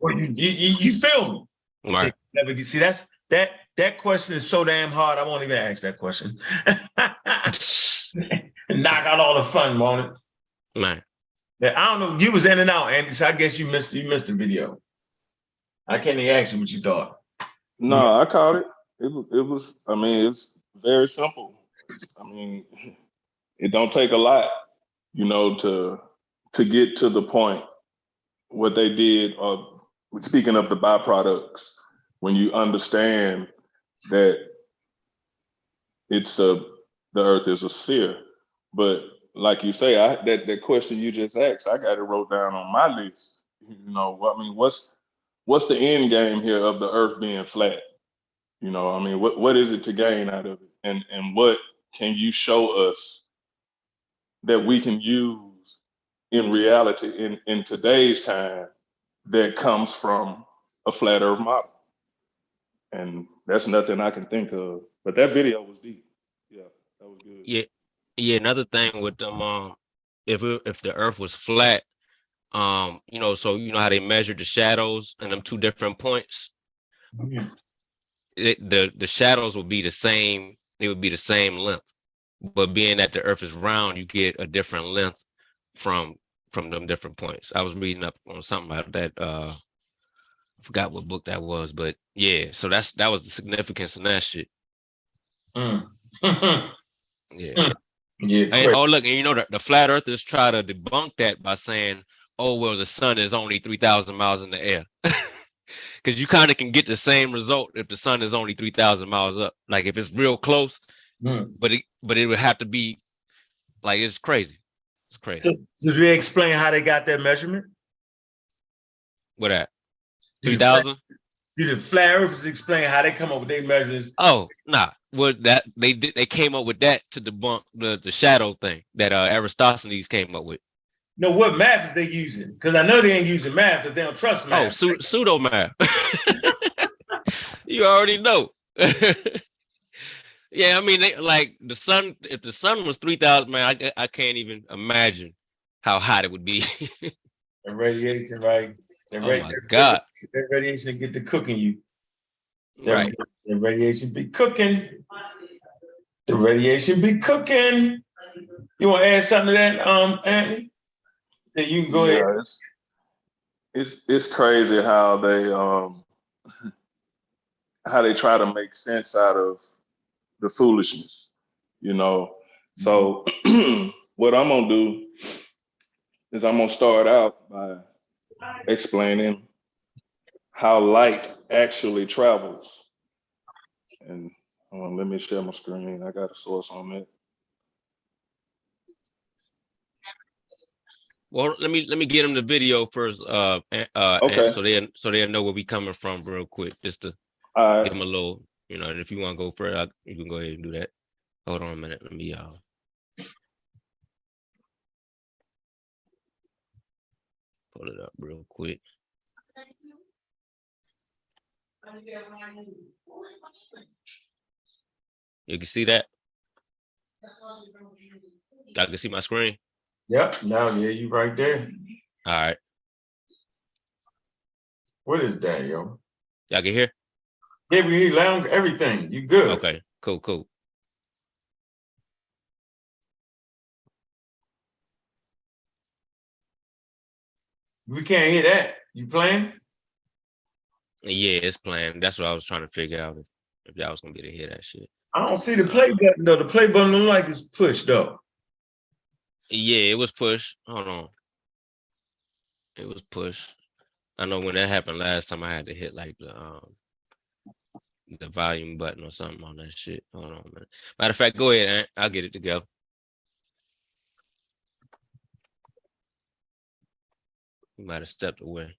Well, you feel me? Right. You see, that question is so damn hard. I won't even ask that question. Knock out all the fun, won't it? Man. I don't know. You was in and out, Andy. So I guess you missed the video. I can't even ask you what you thought. No, I caught it. It was. I mean, it's very simple. I mean, it don't take a lot, you know, to get to the point. What they did, speaking of the byproducts, when you understand that the Earth is a sphere, but like you say, that question you just asked, I got it wrote down on my list. You know, I mean, what's the end game here of the Earth being flat? You know, I mean, what is it to gain out of it, and what can you show us that we can use in reality in today's time that comes from a flat Earth model? And that's nothing I can think of. But that video was deep. Yeah, that was good. Yeah. Another thing with them, if the Earth was flat, you know, so you know how they measured the shadows and them two different points. Yeah. The shadows would be the same. They would be the same length, but being that the Earth is round, you get a different length from them different points. I was reading up on something about that. I forgot what book that was, but yeah. So that was the significance in that shit. Mm. Yeah. Yeah. And, oh look, and you know the flat earthers try to debunk that by saying, "Oh well, the sun is only 3,000 miles in the air," because you kind of can get the same result if the sun is only 3,000 miles up. Like if it's real close, but it would have to be like it's crazy. It's crazy. So did they explain how they got that measurement? What that? 3,000? Did the flat earthers explain how they come up with their measurements? Oh, nah. Well, that they came up with that to debunk the shadow thing that Aristophanes came up with. No, what math is they using? Because I know they ain't using math because they don't trust math. Oh, pseudo math. You already know. Yeah, I mean, like the sun. If the sun was 3,000, man, I can't even imagine how hot it would be. The radiation, right? Oh my God. That radiation get to cooking you. Right. The radiation be cooking. The radiation be cooking. You want to add something to that, Anthony? Then you can go ahead. It's crazy how they try to make sense out of the foolishness, you know. So what I'm gonna do is I'm gonna start out by explaining how light actually travels. And let me share my screen. I got a source on that. Well, let me get them the video first, Okay. so they know where we coming from real quick, just to give them a little, you know. And if you want to go further, you can go ahead and do that. Hold on a minute, let me pull it up real quick. You can see that? Y'all can see my screen? Yep, now yeah, you right there. All right. What is that, yo? Y'all can hear? Yeah, we hear loud everything. You good. Okay, cool. We can't hear that. You playing? Yeah, it's playing. That's what I was trying to figure out if y'all was gonna be able to hear that shit. I don't see the play button though. The play button look like it's pushed though. Yeah, it was push. Hold on. It was push. I know when that happened last time, I had to hit like the volume button or something on that shit. Hold on a minute. Matter of fact, go ahead, Ant. I'll get it together. You might have stepped away.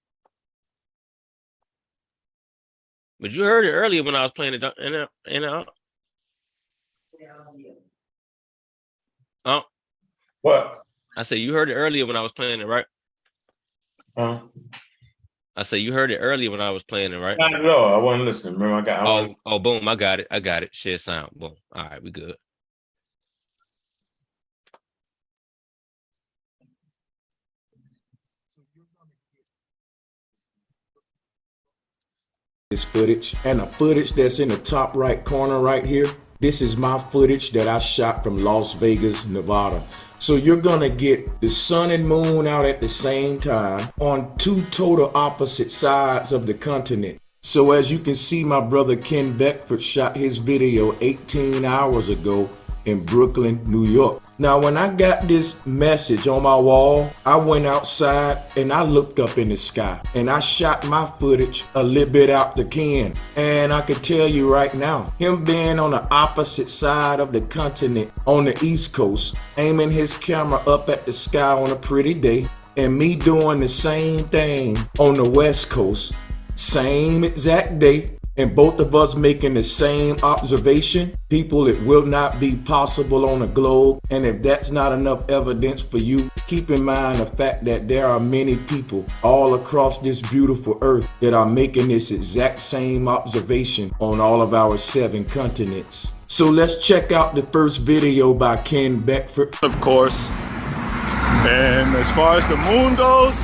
But you heard it earlier when I was playing it in and out. Oh. What? I said you heard it earlier when I was playing it, right? I said you heard it earlier when I was playing it, right? Not at all. I wasn't listening. Remember, Oh, boom! I got it. Share sound. Boom. All right, we good. This footage and the footage that's in the top right corner right here. This is my footage that I shot from Las Vegas, Nevada. So you're gonna get the sun and moon out at the same time on two total opposite sides of the continent. So as you can see, my brother Ken Beckford shot his video 18 hours ago in Brooklyn, New York. Now, when I got this message on my wall, I went outside and I looked up in the sky and I shot my footage a little bit out the can. And I can tell you right now, him being on the opposite side of the continent on the East Coast, aiming his camera up at the sky on a pretty day, and me doing the same thing on the West Coast, same exact day, and both of us making the same observation, people, it will not be possible on the globe. And if that's not enough evidence for you, keep in mind the fact that there are many people all across this beautiful earth that are making this exact same observation on all of our 7 continents. So let's check out the first video by Ken Beckford. Of course. And as far as the moon goes,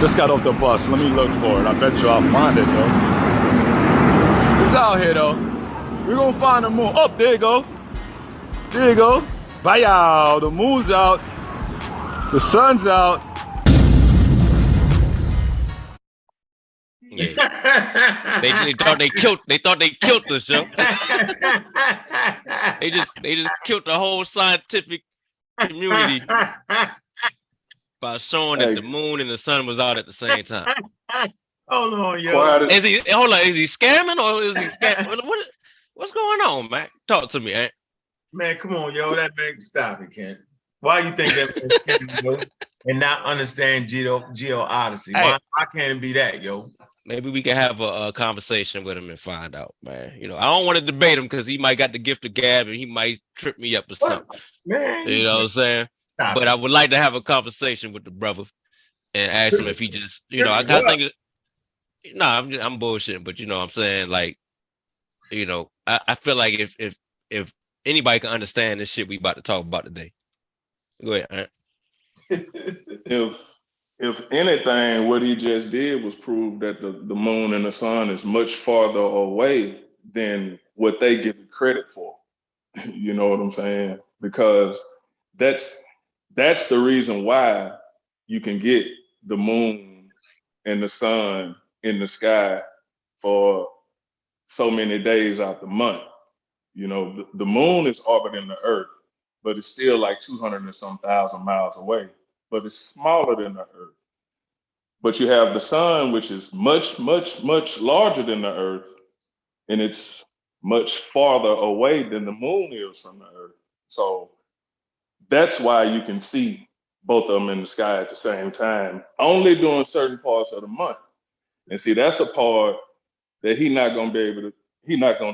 just got off the bus. Let me look for it. I bet you I'll find it though. It's out here though. We're gonna find the moon. Oh, there you go. There you go. Bye, the moon's out. The sun's out. Yeah. They thought they killed us, yo. they just killed the whole scientific community by showing that the moon and the sun was out at the same time. Hold on, yo. Is he scamming or is he scamming? What's going on, man? Talk to me, Aunt. Man, come on, yo. That man, stop it, Ken. Why you think that man's scamming, yo, and not understand Geo Odyssey? Hey. Why can't it be that, yo? Maybe we can have a conversation with him and find out, man. You know, I don't want to debate him because he might got the gift of gab and he might trip me up or something. Man, you know what I'm saying? But I would like to have a conversation with the brother and ask him if he just, you know, I think. I'm bullshitting, but you know what I'm saying? Like, you know, I feel like if anybody can understand this shit we about to talk about today. Go ahead. If anything, what he just did was prove that the moon and the sun is much farther away than what they give it credit for. You know what I'm saying? Because that's the reason why you can get the moon and the sun in the sky for so many days out the month. You know, the moon is orbiting the earth, but it's still like 200 and some thousand miles away, but it's smaller than the earth. But you have the sun, which is much, much, much larger than the earth, and it's much farther away than the moon is from the earth. So that's why you can see both of them in the sky at the same time, only during certain parts of the month. And see, that's a part that he's not gonna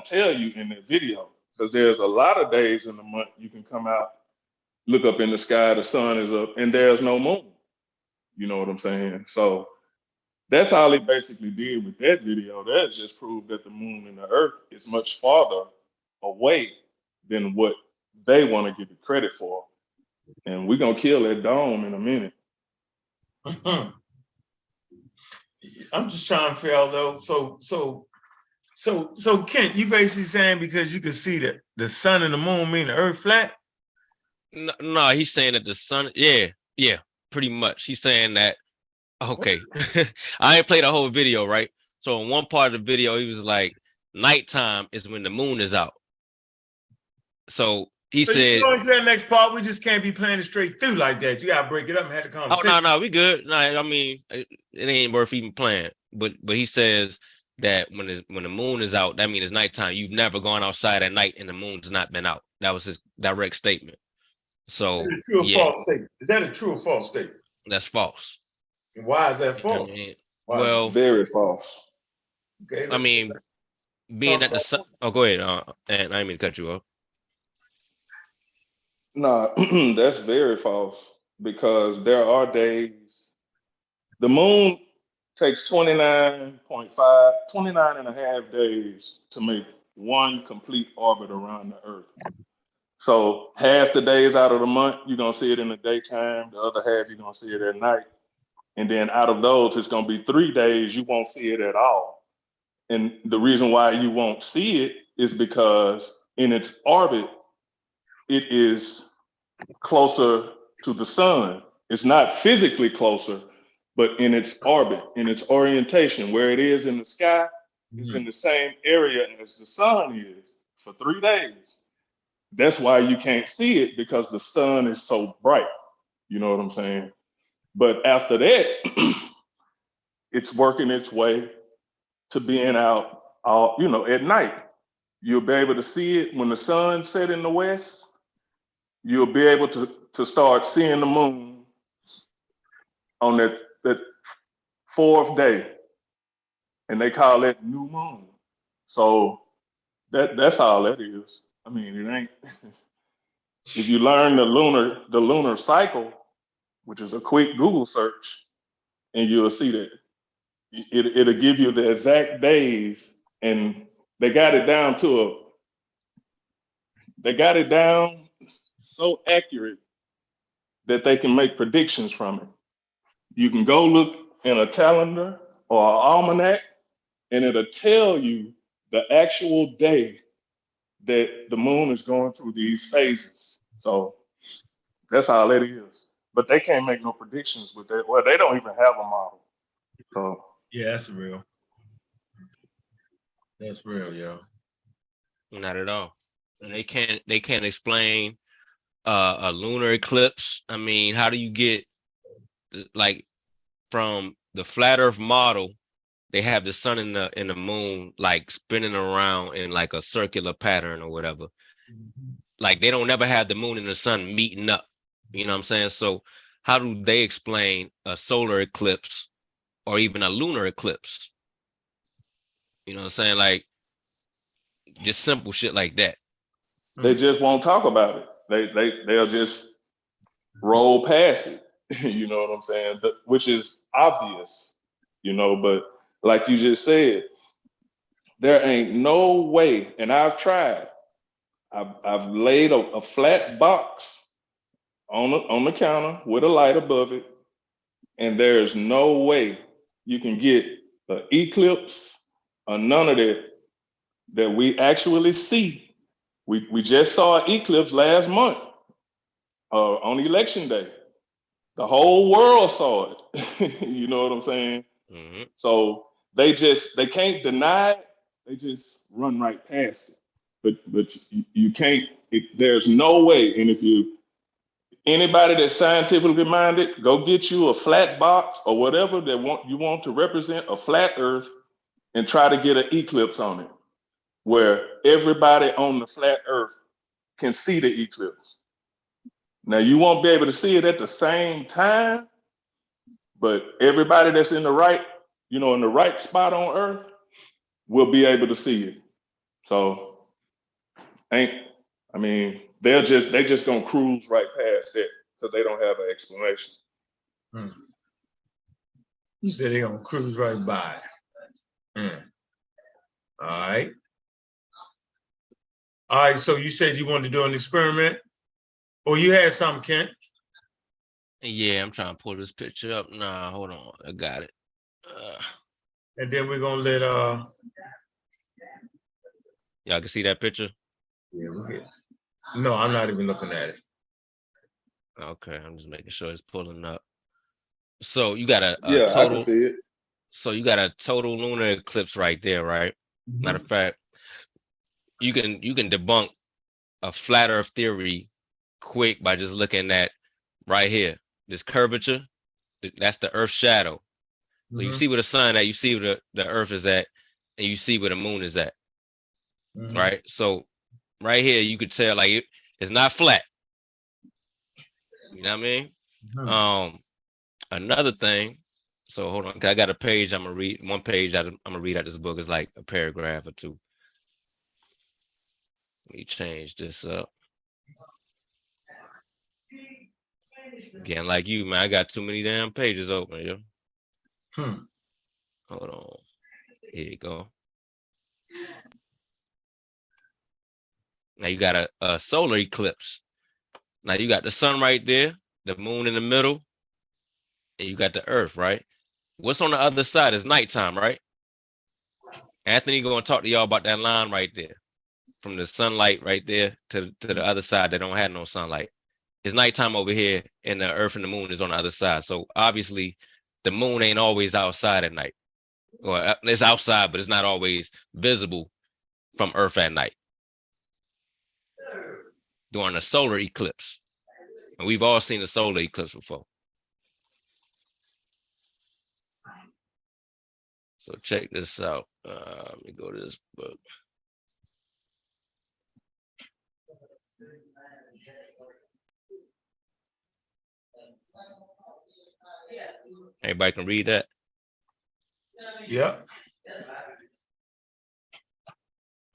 tell you in the video, because there's a lot of days in the month you can come out, look up in the sky, the sun is up, and there's no moon. You know what I'm saying? So that's all he basically did with that video. That just proved that the moon and the earth is much farther away than what they want to give it credit for. And we're gonna kill that dome in a minute. I'm just trying to figure out though. So Kent, you basically saying because you can see that the sun and the moon mean the earth flat? No, he's saying that the sun, yeah, pretty much. He's saying that, okay. I ain't played the whole video, right? So in one part of the video, he was like, nighttime is when the moon is out. So he said, you going to that next part, we just can't be playing it straight through like that. You gotta break it up and have the conversation. Oh no, we good. No, I mean, it ain't worth even playing. But he says that when the moon is out, that means it's nighttime. You've never gone outside at night and the moon's not been out. That was his direct statement. So is that a true or false statement? Is that a true or false statement? That's false. And why is that false? Well, very false. Okay, I mean, being at the sun. Oh, go ahead. And I didn't mean to cut you off. No, that's very false because there are days. The moon takes 29 and a half days to make one complete orbit around the Earth. So half the days out of the month, you're going to see it in the daytime. The other half, you're going to see it at night. And then out of those, it's going to be 3 days you won't see it at all. And the reason why you won't see it is because in its orbit, it is closer to the sun. It's not physically closer, but in its orbit, in its orientation, where it is in the sky, it's in the same area as the sun is for 3 days. That's why you can't see it, because the sun is so bright. You know what I'm saying? But after that, it's working its way to being out all, at night. You'll be able to see it when the sun set in the west. You'll be able to start seeing the moon on that 4th day. And they call it new moon. So that's all that is. I mean, it ain't. If you learn the lunar cycle, which is a quick Google search, and you'll see that it'll give you the exact days, and they got it down so accurate that they can make predictions from it. You can go look in a calendar or an almanac, and it'll tell you the actual day that the moon is going through these phases. So that's all it is. But they can't make no predictions with that. Well, they don't even have a model. So Yeah, that's real. That's real, yo. Not at all. And they can't explain a lunar eclipse. I mean, how do you get like from the flat Earth model? They have the sun and the moon like spinning around in like a circular pattern or whatever. Like they don't never have the moon and the sun meeting up. You know what I'm saying? So how do they explain a solar eclipse or even a lunar eclipse? You know what I'm saying? Like just simple shit like that. they just won't talk about it. They'll just roll past it. You know what I'm saying? Which is obvious, but like you just said, there ain't no way, and I've tried. I've laid a flat box on the counter with a light above it, and there's no way you can get an eclipse or none of that we actually see. We just saw an eclipse last month on election day. The whole world saw it. You know what I'm saying? Mm-hmm. So they can't deny it. They just run right past it. But you can't. There's no way. And if anybody that's scientifically minded, go get you a flat box or whatever you want to represent a flat Earth, and try to get an eclipse on it, where everybody on the flat Earth can see the eclipse. Now you won't be able to see it at the same time, but everybody that's in the right spot on Earth will be able to see it. So they just gonna cruise right past it because they don't have an explanation. You said they're gonna cruise right by. All right. All right, so you said you wanted to do an experiment? Or you had something, Kent? Yeah, I'm trying to pull this picture up. Nah, hold on. I got it. And then we're gonna let y'all can see that picture? Yeah, we're here. No, I'm not even looking at it. Okay, I'm just making sure it's pulling up. So you got a total. I can see it. So you got a total lunar eclipse right there, right? Matter of fact, you can debunk a flat Earth theory quick by just looking at right here, this curvature. That's the Earth shadow. So you see where the sun at, you see where the Earth is at, and you see where the moon is at. Right? So right here, you could tell like it's not flat. You know what I mean? Another thing. So hold on, I got a page I'm gonna read. One page I'm gonna read out this book is like a paragraph or two. Let me change this up. Again, like you, man, I got too many damn pages open, yo. Hmm. Hold on. Here you go. Now you got a solar eclipse. Now you got the sun right there, the moon in the middle, and you got the earth, right? What's on the other side is nighttime, right? Anthony gonna talk to y'all about that line right there. From the sunlight right there to the other side that don't have no sunlight. It's nighttime over here, and the earth and the moon is on the other side. So obviously the moon ain't always outside at night. Or it's outside, but it's not always visible from earth at night during a solar eclipse. And we've all seen a solar eclipse before. So check this out. Let me go to this book. Everybody can read that? Yep.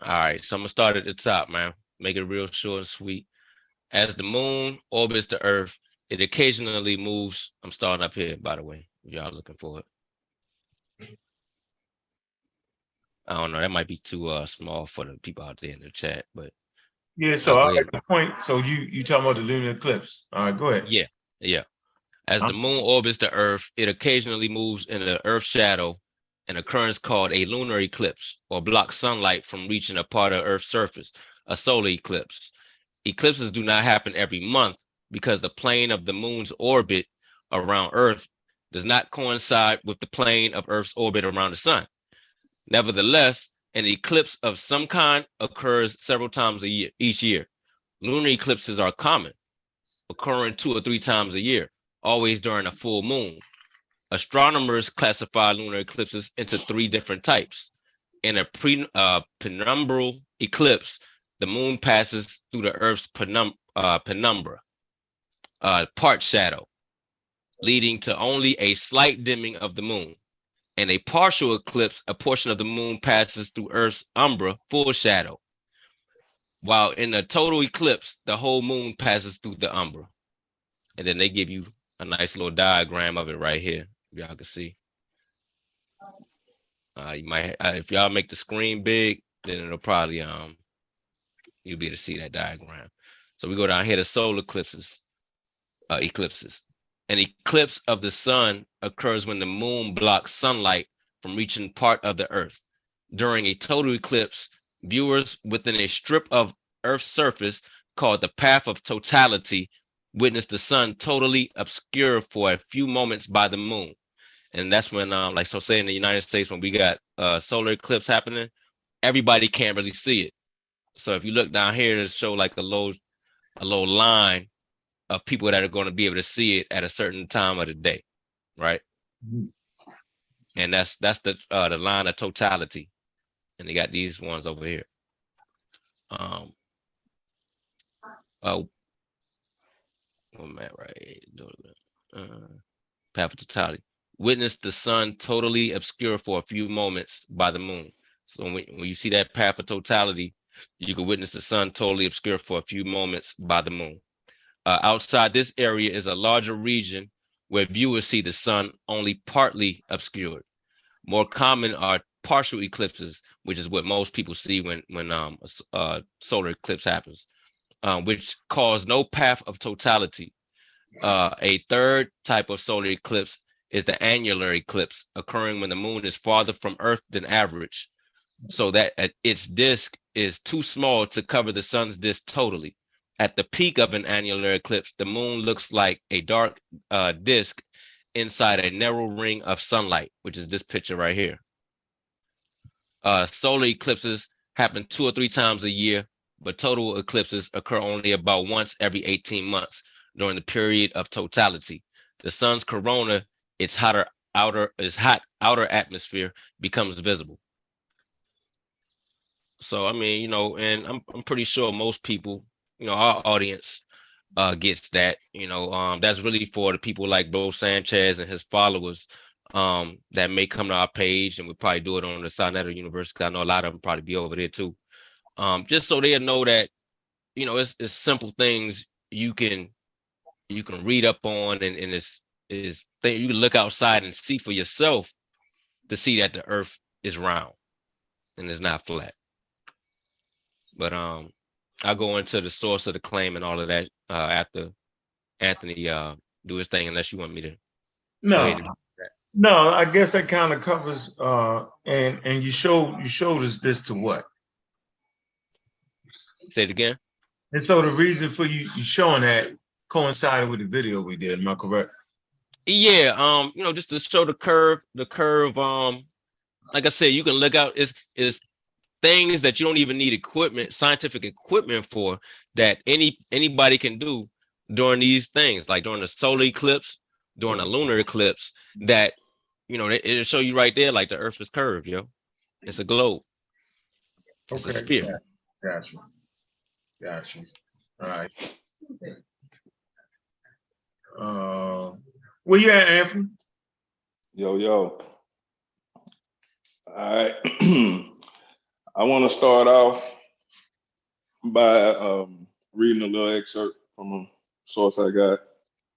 All right, so I'm gonna start at the top, man. Make it real short and sweet. As the moon orbits the earth, it occasionally moves. I'm starting up here, by the way, if y'all looking for it. I don't know, that might be too small for the people out there in the chat, but Yeah, so go I ahead. like the point. So you talking about the lunar eclipse. All right, go ahead. Yeah. As the moon orbits the earth, it occasionally moves in the earth's shadow, an occurrence called a lunar eclipse, or blocks sunlight from reaching a part of earth's surface, a solar eclipse. Eclipses do not happen every month because the plane of the moon's orbit around earth does not coincide with the plane of earth's orbit around the sun. Nevertheless, an eclipse of some kind occurs several times each year. Lunar eclipses are common, occurring 2 or 3 times a year, always during a full moon. Astronomers classify lunar eclipses into 3 different types. In a penumbral eclipse, the moon passes through the Earth's penumbra, part shadow, leading to only a slight dimming of the moon. In a partial eclipse, a portion of the moon passes through Earth's umbra, full shadow. While in a total eclipse, the whole moon passes through the umbra. And then they give you a nice little diagram of it right here. Y'all can see. You might, if y'all make the screen big, then it'll probably you'll be able to see that diagram. So we go down here to solar eclipses. An eclipse of the sun occurs when the moon blocks sunlight from reaching part of the earth. During a total eclipse, viewers within a strip of Earth's surface called the path of totality witness the sun totally obscured for a few moments by the moon. And that's when, like, so say in the United States, when we got solar eclipse happening, everybody can't really see it. So if you look down here, it'll show like a low line of people that are going to be able to see it at a certain time of the day, right? Mhm. And that's the line of totality. And they got these ones over here. One man, right? Path of totality. Witness the sun totally obscured for a few moments by the moon. So when you see that path of totality, you can witness the sun totally obscured for a few moments by the moon. Outside this area is a larger region where viewers see the sun only partly obscured. More common are partial eclipses, which is what most people see when a solar eclipse happens, which cause no path of totality. A third type of solar eclipse is the annular eclipse, occurring when the moon is farther from Earth than average, so that its disk is too small to cover the sun's disk totally. At the peak of an annular eclipse, the moon looks like a dark disk inside a narrow ring of sunlight, which is this picture right here. Solar eclipses happen 2 or 3 times a year, but total eclipses occur only about once every 18 months during the period of totality. The sun's corona, its hot outer atmosphere, becomes visible. So I mean, you know, and I'm pretty sure most people, you know, our audience gets that. You know, that's really for the people like Bo Sanchez and his followers that may come to our page, and we'll probably do it on the Sinetta University. I know a lot of them probably be over there too. Just so they know that, you know, it's simple things you can you can read up on, and it's thing you can look outside and see for yourself to see that the earth is round and it's not flat. But I'll go into the source of the claim and all of that after Anthony do his thing, unless you want me to go ahead No, and no, I guess that kind of covers and you showed us this to what? say it again. And so the reason for you showing that coincided with the video we did, am I correct? Yeah, you know, just to show the curve, like I said, you can look out, is things that you don't even need equipment, scientific equipment for, that anybody can do during these things, like during the solar eclipse, during a lunar eclipse, that, you know, it'll show you right there, like the earth is curved, yo. It's a globe. It's a sphere. Gotcha. Gotcha. All right. Where you at, Anthony? Yo. All right. I want to start off by reading a little excerpt from a source I got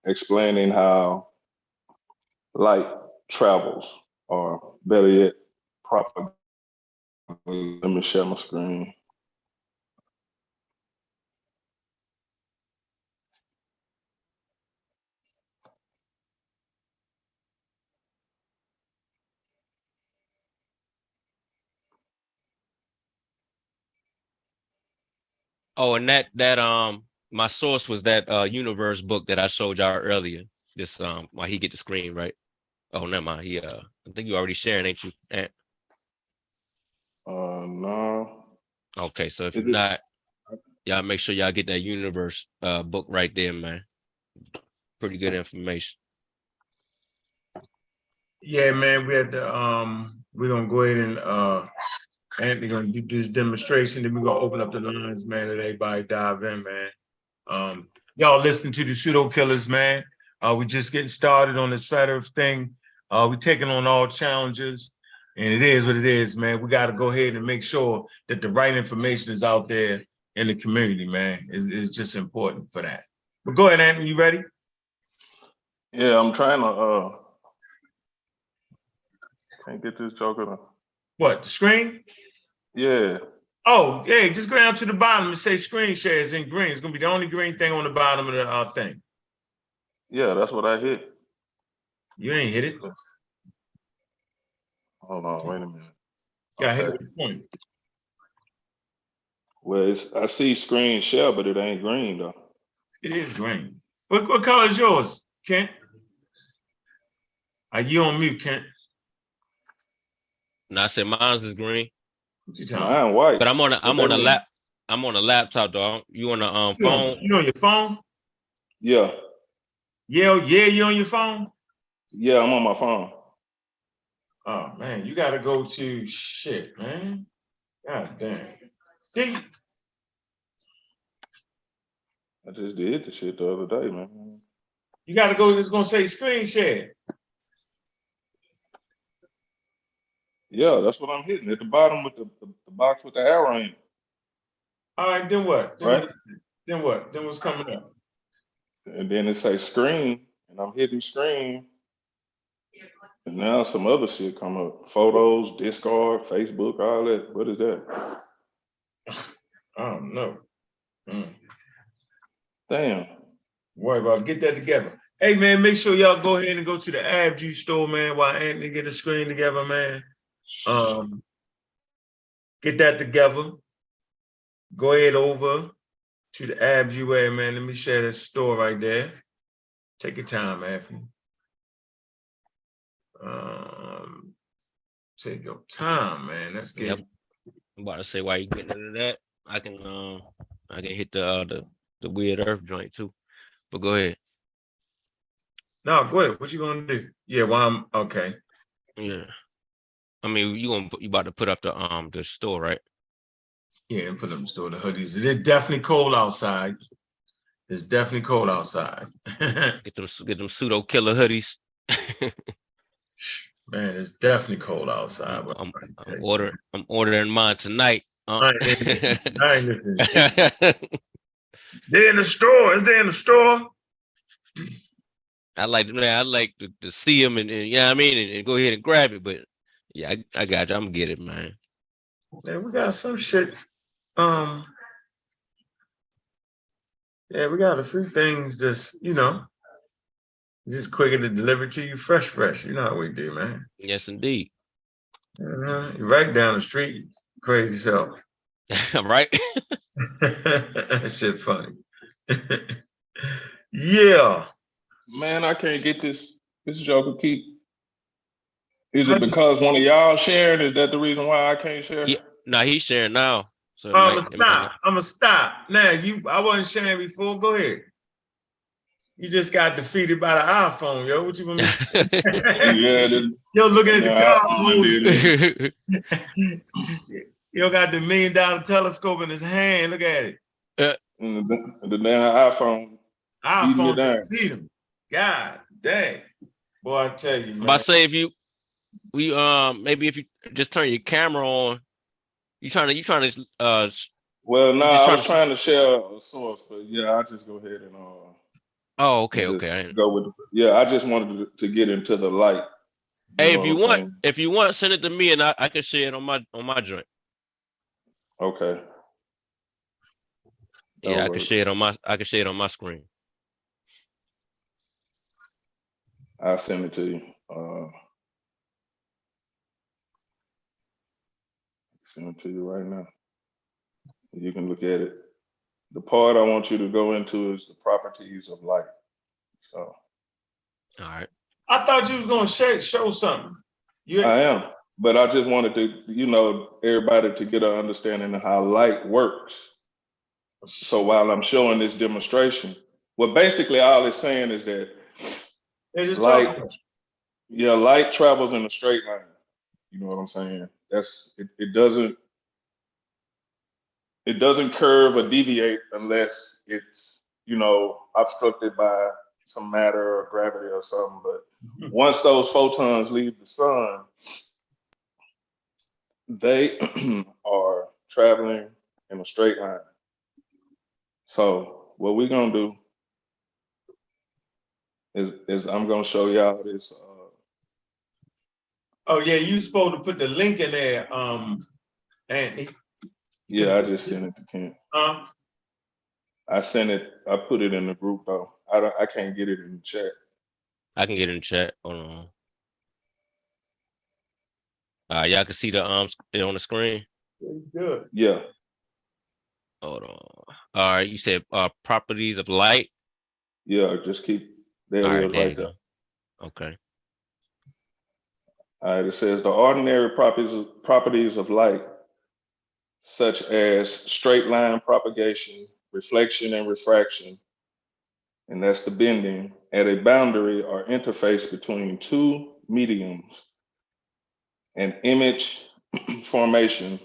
explaining how light travels, or better yet, propagates. Let me share my screen. Oh, and that my source was that universe book that I showed y'all earlier. This while he get the screen right. Oh, never mind. He I think you already sharing, ain't you? No. Okay, so if Is you're it? not, y'all make sure y'all get that universe book right there, man. Pretty good information. Yeah, man, we had to we're gonna go ahead and Anthony gonna do this demonstration, then we're gonna open up the lines, man, and everybody dive in, man. Y'all listening to the Pseudo Killers, man. We just getting started on this flat earth thing. We taking on all challenges, and it is what it is, man. We gotta go ahead and make sure that the right information is out there in the community, man. It's just important for that. But go ahead, Anthony, you ready? Yeah, I'm trying to can't get this joker to. What, the screen? Yeah. Oh, yeah, just go down to the bottom and say screen share is in green. It's gonna be the only green thing on the bottom of the thing. Yeah, that's what I hit. You ain't hit it. Hold on, wait a minute. Got hit Okay. with the point. Well, I see screen share, but it ain't green though. It is green. What color is yours, Kent? Are you on mute, Kent? And I said mine's is green, What you talking about? Mine white. but I'm on a mean? I'm on a laptop, though. You on the phone? You on your phone? Yeah. Yeah, you on your phone? Yeah, I'm on my phone. Oh man, you gotta go to shit, man. God damn. I just did the shit the other day, man. You gotta go, it's gonna say screen share. Yeah, that's what I'm hitting at the bottom with the box with the arrow in it. All right, then what? Right. Then what? Then what's coming up? And then it say screen, and I'm hitting screen. And now some other shit come up. Photos, Discord, Facebook, all that. What is that? I don't know. Damn. Worry about it. Get that together. Hey man, make sure y'all go ahead and go to the ABG store, man, while Anthony get the screen together, man. Get that together. Go ahead over to the ABG way, man. Let me share that store right there. Take your time, Anthony. Take your time, man. Let's get. Yep. I'm about to say why you getting into that. I can hit the weird earth joint too. But go ahead. No, go ahead. What you gonna do? Yeah, well, I'm okay. Yeah. I mean, you about to put up the store, right? Yeah, and put up the store, the hoodies. It is definitely cold outside. It's definitely cold outside. Get them pseudo killer hoodies. Man, it's definitely cold outside. I'm ordering mine tonight. I ain't listening. They're in the store. Is they in the store? I like to see him and yeah, I mean, and go ahead and grab it. But yeah, I got you. I'm gonna get it, man. Man, we got some shit. Um, yeah, we got a few things just, just quicker to deliver to you fresh. You know how we do, man. Yes, indeed. Right down the street, crazy self. Right? That shit funny. Yeah. Man, I can't get this joker keep. Is it because one of y'all sharing? Is that the reason why I can't share? Yeah. No, he's sharing now. So it I'm might, gonna stop. Now I wasn't sharing before. Go ahead. You just got defeated by the iPhone, yo. What you want me to say? Yeah, Yo, looking at the car. did it. Yo got the $1 million telescope in his hand. Look at it. And the damn iPhone beating it iPhone down. defeat him. God dang. Boy, I tell you, I'm man. about to say maybe if you just turn your camera on, you trying to Well, no, just I was trying to share a source, but yeah, I'll just go ahead and Oh, okay, and just okay. go with I just wanted to get into the light. Hey, know what I'm saying? if you want, send it to me and I can share it on my joint. Okay. Yeah, I can share it on my screen. I'll send it to you. Send it to you right now. You can look at it. The part I want you to go into is the properties of light. So. All right. I thought you was gonna show something. I am, but I just wanted to, everybody to get an understanding of how light works. So while I'm showing this demonstration, well, basically all it's saying is that light travels in a straight line. You know what I'm saying? It doesn't curve or deviate unless it's, obstructed by some matter or gravity or something. But once those photons leave the sun, they are traveling in a straight line. So what we're gonna do is I'm gonna show y'all this. Oh yeah, you supposed to put the link in there, Anthony. Yeah, I just sent it to Kent. I sent it. I put it in the group though. I can't get it in the chat. I can get in the chat. Hold on. Y'all can see it on the screen. Good. Yeah. Hold on. All right, you said properties of light. Yeah, just keep there. All right there. Okay. All right. It says the ordinary properties of light, such as straight line propagation, reflection, and refraction, and that's the bending, at a boundary or interface between two mediums. And image formation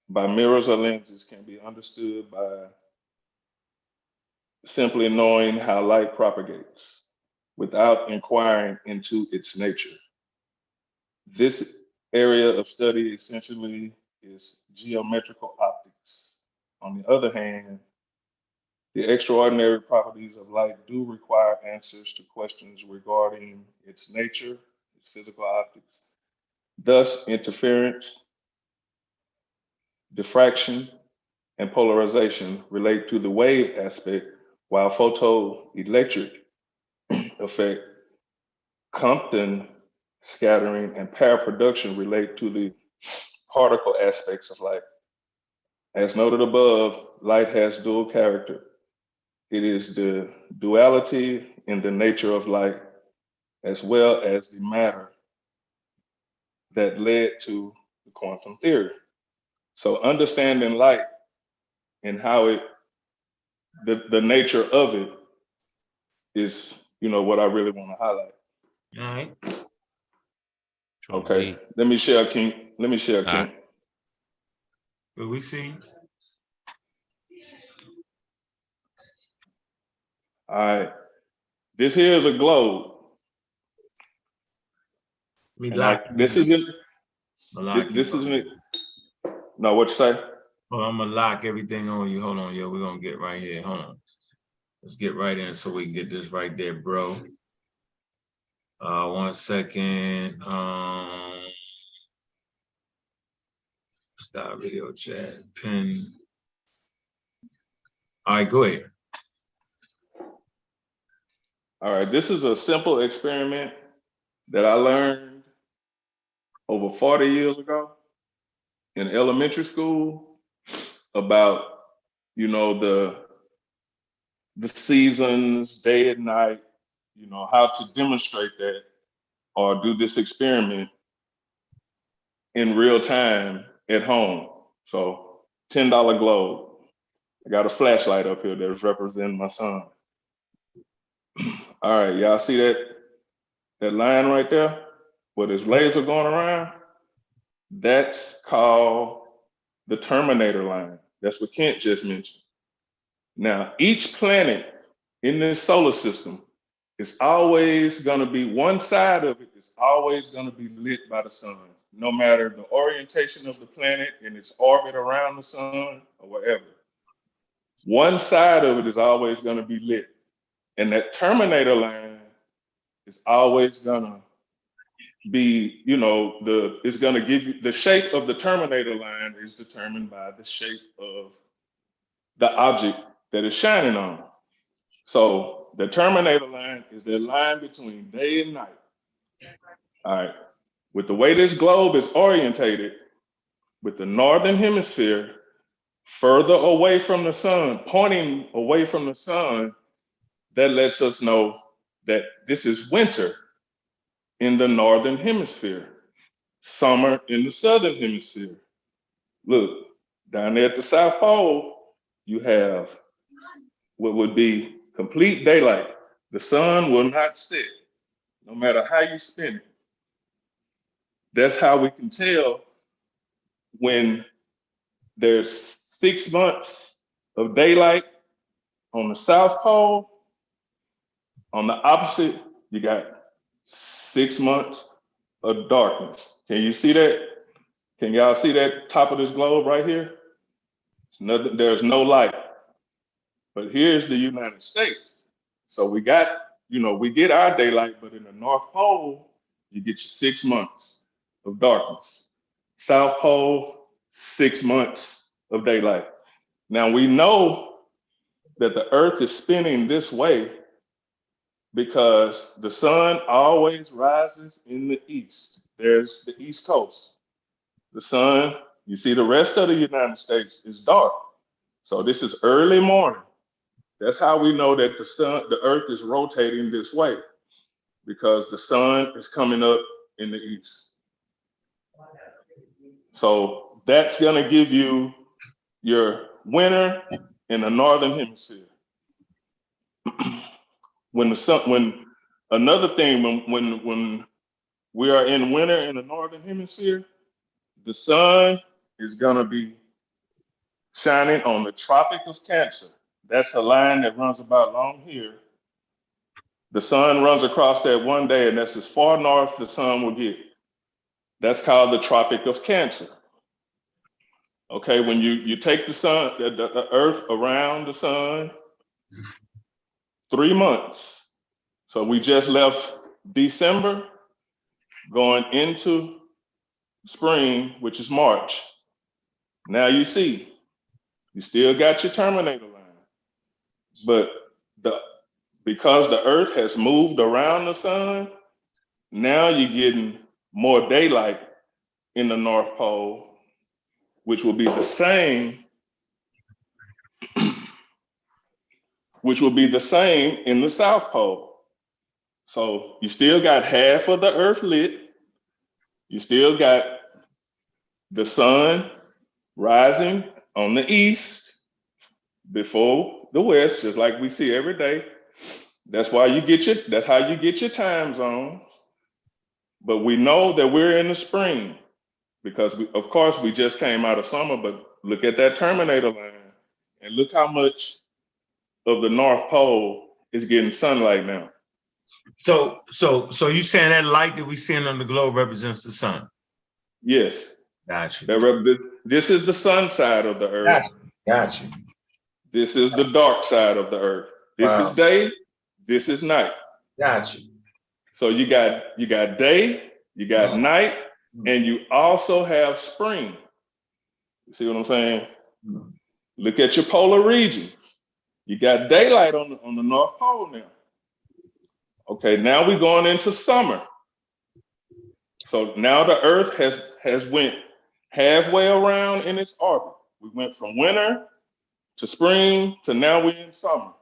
by mirrors or lenses can be understood by simply knowing how light propagates without inquiring into its nature. This area of study essentially is geometrical optics. On the other hand, the extraordinary properties of light do require answers to questions regarding its nature, its physical optics. Thus, interference, diffraction, and polarization relate to the wave aspect, while photoelectric effect, Compton scattering, and paraproduction relate to the particle aspects of light. As noted above, light has dual character. It is the duality in the nature of light, as well as the matter that led to the quantum theory. So understanding light and how the nature of it is, what I really want to highlight. All right. Okay. Let me share, King. Right. Will we see? All right. This here is a globe. This isn't. No, what you say? Well, I'm gonna lock everything on you. Hold on, yo. We're gonna get right here. Hold on. Let's get right in so we can get this right there, bro. 1 second. Stop video chat. Pin. All right, go ahead. All right, this is a simple experiment that I learned over 40 years ago in elementary school about, you know, the seasons, day and night, you know, how to demonstrate that or do this experiment in real time at home. So $10 globe. I got a flashlight up here that is representing my son. All right, y'all see that line right there with his laser going around? That's called the Terminator line. That's what Kent just mentioned. Now, each planet in this solar system is always going to be, one side of it is always going to be lit by the sun, no matter the orientation of the planet in its orbit around the sun or whatever. One side of it is always going to be lit. And that Terminator line is always going to be, you know, it's going to give you the shape of the Terminator line is determined by the shape of the object that is shining on. So the Terminator line is the line between day and night. All right. With the way this globe is orientated, with the northern hemisphere further away from the sun, pointing away from the sun, that lets us know that this is winter in the northern hemisphere, summer in the southern hemisphere. Look, down there at the South Pole, you have what would be complete daylight. The sun will not set, no matter how you spin it. That's how we can tell when there's 6 months of daylight on the South Pole. On the opposite, you got 6 months of darkness. Can you see that? Can y'all see that top of this globe right here? There's no light. But here's the United States. So we got, you know, we get our daylight, but in the North Pole, you get your 6 months of darkness. South Pole, 6 months of daylight. Now we know that the Earth is spinning this way because the sun always rises in the east. There's the East Coast. The sun, you see the rest of the United States is dark. So this is early morning. That's how we know that the Earth is rotating this way, because the sun is coming up in the east. So that's gonna give you your winter in the northern hemisphere. When we are in winter in the northern hemisphere, the sun is gonna be shining on the Tropic of Cancer. That's a line that runs about along here. The sun runs across that one day, and that's as far north the sun will get. That's called the Tropic of Cancer. Okay, when you take the sun, the Earth around the sun, 3 months. So we just left December, going into spring, which is March. Now you see, you still got your Terminator line, but because the Earth has moved around the sun, now you're getting more daylight in the North Pole, which will be the same, in the South Pole. So you still got half of the Earth lit. You still got the sun rising on the east before the west, just like we see every day. That's how you get your time zones. But we know that we're in the spring because of course we just came out of summer, but look at that Terminator line and look how much of the North Pole is getting sunlight now. So you saying that light that we seeing on the globe represents the sun? Yes. Got you. This is the sun side of the Earth. Got you. This is the dark side of the Earth. This Wow. is day, this is night. Got you. So you got day, you got night, and you also have spring. You see what I'm saying? Mm. Look at your polar regions. You got daylight on the North Pole now. Okay, now we're going into summer. So now the Earth has went halfway around in its orbit. We went from winter to spring to now we're in summer.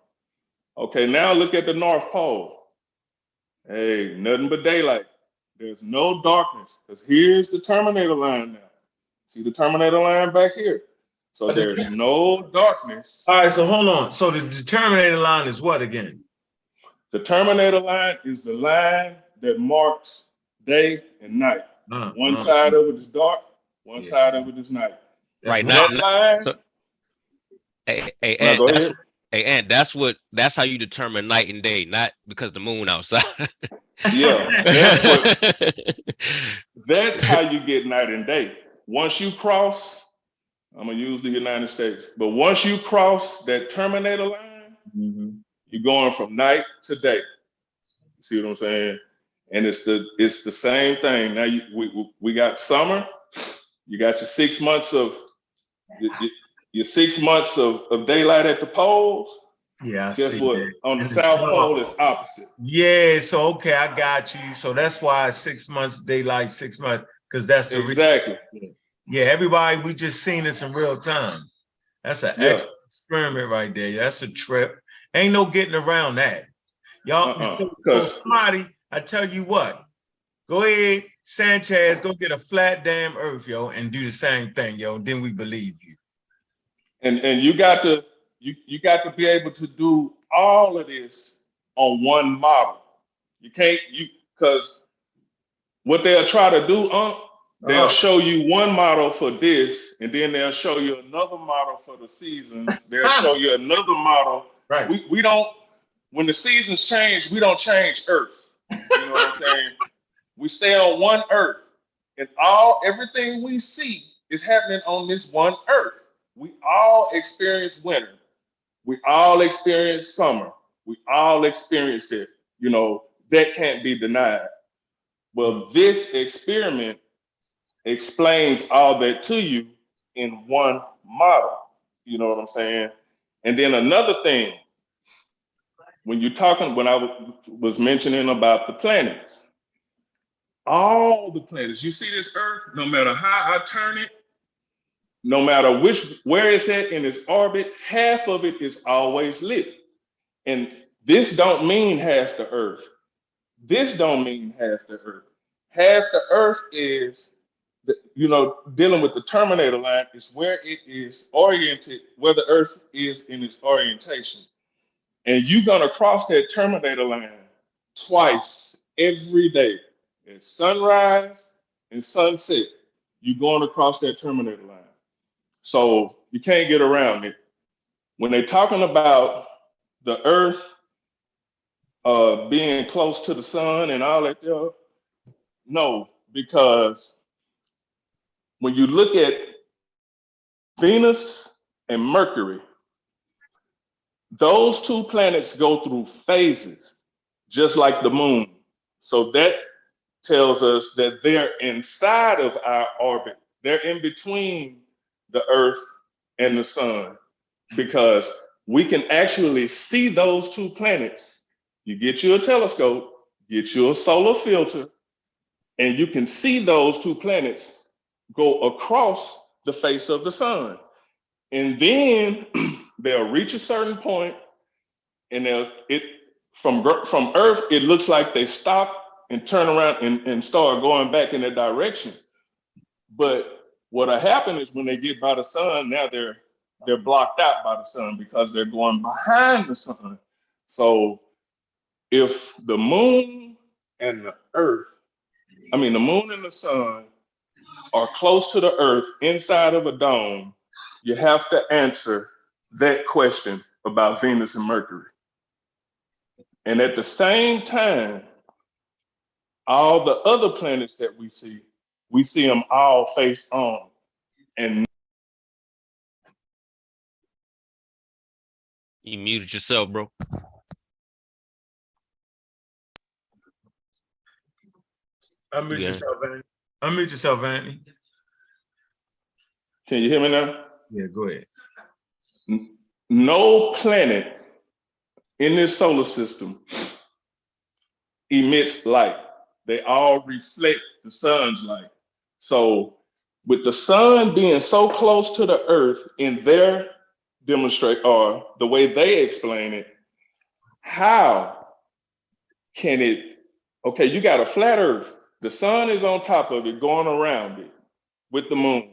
Okay, now look at the North Pole. Hey, nothing but daylight. There's no darkness, because here's the terminator line now. See the terminator line back here? So there's no darkness. All right, so hold on. So the terminator line is what again? The terminator line is the line that marks day and night. One side of it is dark, one side of it is night. Right now. now, That line. so, hey, No, go ahead. and that's how you determine night and day, not because the moon outside. Yeah, that's how you get night and day. Once you cross, I'm gonna use the United States, but once you cross that terminator line, you're going from night to day. You see what I'm saying? And it's the same thing. Now we got summer. You got your 6 months of your 6 months of daylight at the poles. Yeah, I Guess see what? that. On the And South Pole, it's opposite. Yeah, so okay, I got you. So that's why 6 months daylight, 6 months, because that's the exactly. Yeah, everybody, we just seen this in real time. That's an excellent experiment right there. That's a trip. Ain't no getting around that. Y'all, so somebody, I tell you what, go ahead, Sanchez, go get a flat damn earth, yo, and do the same thing, yo, and then we believe you. And you got to be able to do all of this on one model. You can't because what they'll try to do, they'll show you one model for this, and then they'll show you another model for the seasons. They'll show you another model. Right. We don't, when the seasons change, we don't change Earth. You know what I'm saying? We stay on one Earth, and everything we see is happening on this one Earth. We all experience winter. We all experience summer. We all experience it. You know, that can't be denied. Well, this experiment explains all that to you in one model. You know what I'm saying? And then another thing, when I was mentioning about the planets, all the planets, you see this Earth, no matter how I turn it, no matter where it's at in its orbit, half of it is always lit. And this don't mean half the Earth. This don't mean half the Earth. Half the Earth is, dealing with the terminator line is where it is oriented, where the Earth is in its orientation. And you're gonna cross that terminator line twice every day. At sunrise and sunset, you're going across that terminator line. So you can't get around it. When they're talking about the Earth being close to the sun and all that stuff, no, because when you look at Venus and Mercury, those two planets go through phases, just like the moon. So that tells us that they're inside of our orbit. They're in between the Earth and the sun, because we can actually see those two planets. You get you a telescope, get you a solar filter, and you can see those two planets go across the face of the sun. And then they'll reach a certain point, and from Earth, it looks like they stop and turn around and start going back in that direction. But what'll happen is when they get by the sun, now they're blocked out by the sun because they're going behind the sun. So if the moon and the moon and the sun are close to the Earth inside of a dome, you have to answer that question about Venus and Mercury. And at the same time, all the other planets that we see them all face on. And You muted yourself, bro. Unmute Yeah. yourself, Anthony. Unmute yourself, Anthony. Can you hear me now? Yeah, go ahead. No planet in this solar system emits light. They all reflect the sun's light. So with the sun being so close to the earth in their demonstrate or the way they explain it, how can it, okay, you got a flat earth, the sun is on top of it going around it with the moon.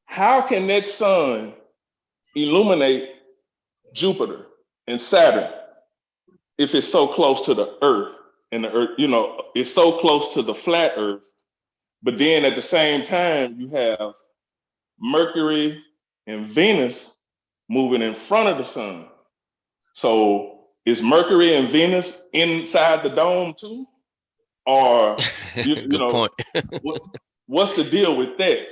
How can that sun illuminate Jupiter and Saturn if it's so close to the earth? And the earth, you know, it's so close to the flat earth, but then at the same time you have Mercury and Venus moving in front of the sun. So is Mercury and Venus inside the dome too? Or Good you know, point. what's the deal with that?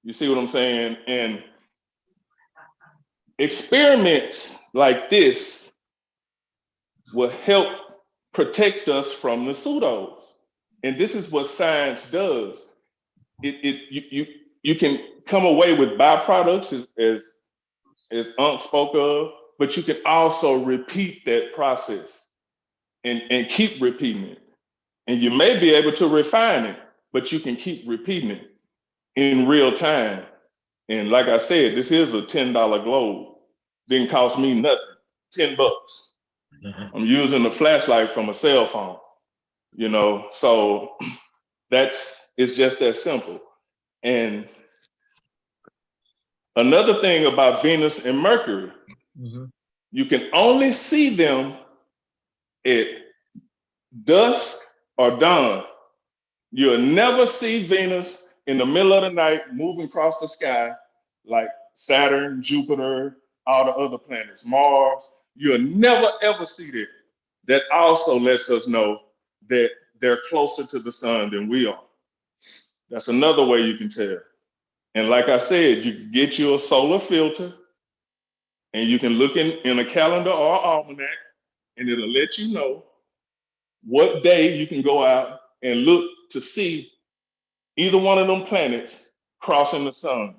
You see what I'm saying? And experiments like this will help protect us from the pseudos. And this is what science does. You can come away with byproducts as Unc spoke of, but you can also repeat that process and keep repeating it. And you may be able to refine it, but you can keep repeating it in real time. And like I said, this is a $10 globe. Didn't cost me nothing, $10. I'm using a flashlight from a cell phone, you know, so it's just that simple. And another thing about Venus and Mercury, you can only see them at dusk or dawn. You'll never see Venus in the middle of the night moving across the sky like Saturn, Jupiter, all the other planets, Mars. You'll never ever see that. That also lets us know that they're closer to the sun than we are. That's another way you can tell. And like I said, you can get you a solar filter and you can look in a calendar or almanac and it'll let you know what day you can go out and look to see either one of them planets crossing the sun.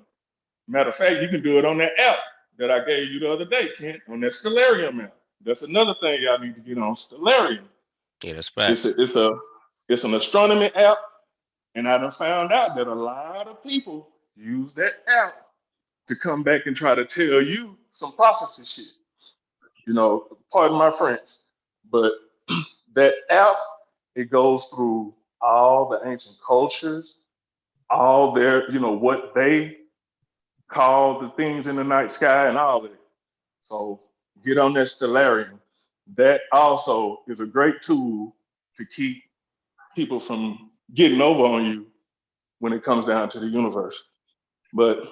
Matter of fact, you can do it on that app that I gave you the other day, Kent, on that Stellarium app. That's another thing y'all need to get on, Stellarium. Yeah, that's fact. It's an astronomy app, and I done found out that a lot of people use that app to come back and try to tell you some prophecy shit. You know, pardon my French, but that app, it goes through all the ancient cultures, all their, you know, what they call the things in the night sky and all of it. So get on that Stellarium. That also is a great tool to keep people from getting over on you when it comes down to the universe. But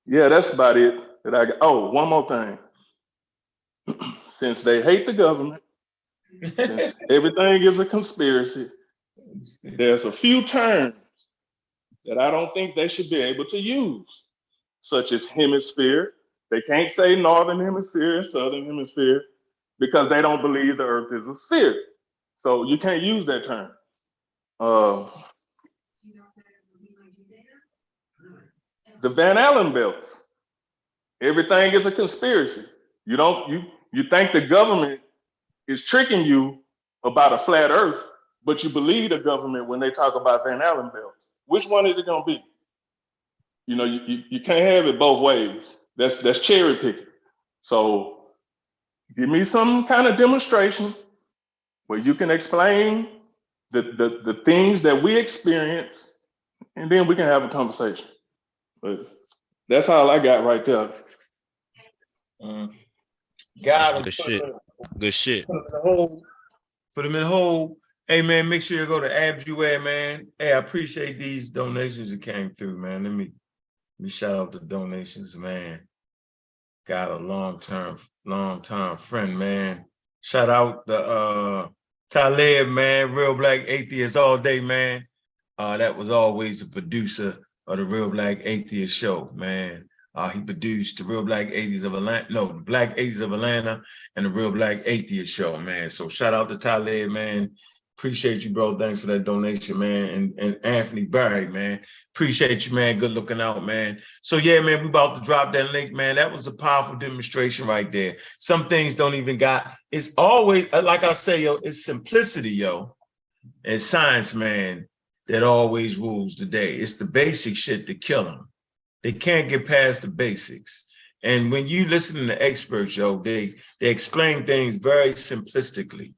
yeah, that's about it that I got. Oh, one more thing. Since they hate the government, since everything is a conspiracy, there's a few terms that I don't think they should be able to use, such as hemisphere. They can't say northern hemisphere, southern hemisphere, because they don't believe the earth is a sphere. So you can't use that term. The Van Allen belts. Everything is a conspiracy. You think the government is tricking you about a flat earth, but you believe the government when they talk about Van Allen belts. Which one is it gonna be? You know, you can't have it both ways. That's cherry picking. So give me some kind of demonstration where you can explain the things that we experience, and then we can have a conversation. But that's all I got right there. Got him. Good shit. Good shit. Put them in hold. Hey man, make sure you go to Abjuware, man. Hey, I appreciate these donations that came through, man. Let me shout out the donations, man. Got a long time friend, man. Shout out the Talib, man, Real Black Atheist all day, man. That was always the producer of the Real Black Atheist show, man. He produced the Real Black 80s of Atlanta, no, the Black 80s of Atlanta and the Real Black Atheist Show, man. So shout out to Talib, man. Appreciate you, bro. Thanks for that donation, man. And Anthony Barry, man. Appreciate you, man. Good looking out, man. So yeah, man, we about to drop that link, man. That was a powerful demonstration right there. Some things don't even got, it's always, like I say, yo, it's simplicity, yo. And science, man, that always rules the day. It's the basic shit that kill them. They can't get past the basics. And when you listen to experts, yo, they explain things very simplistically.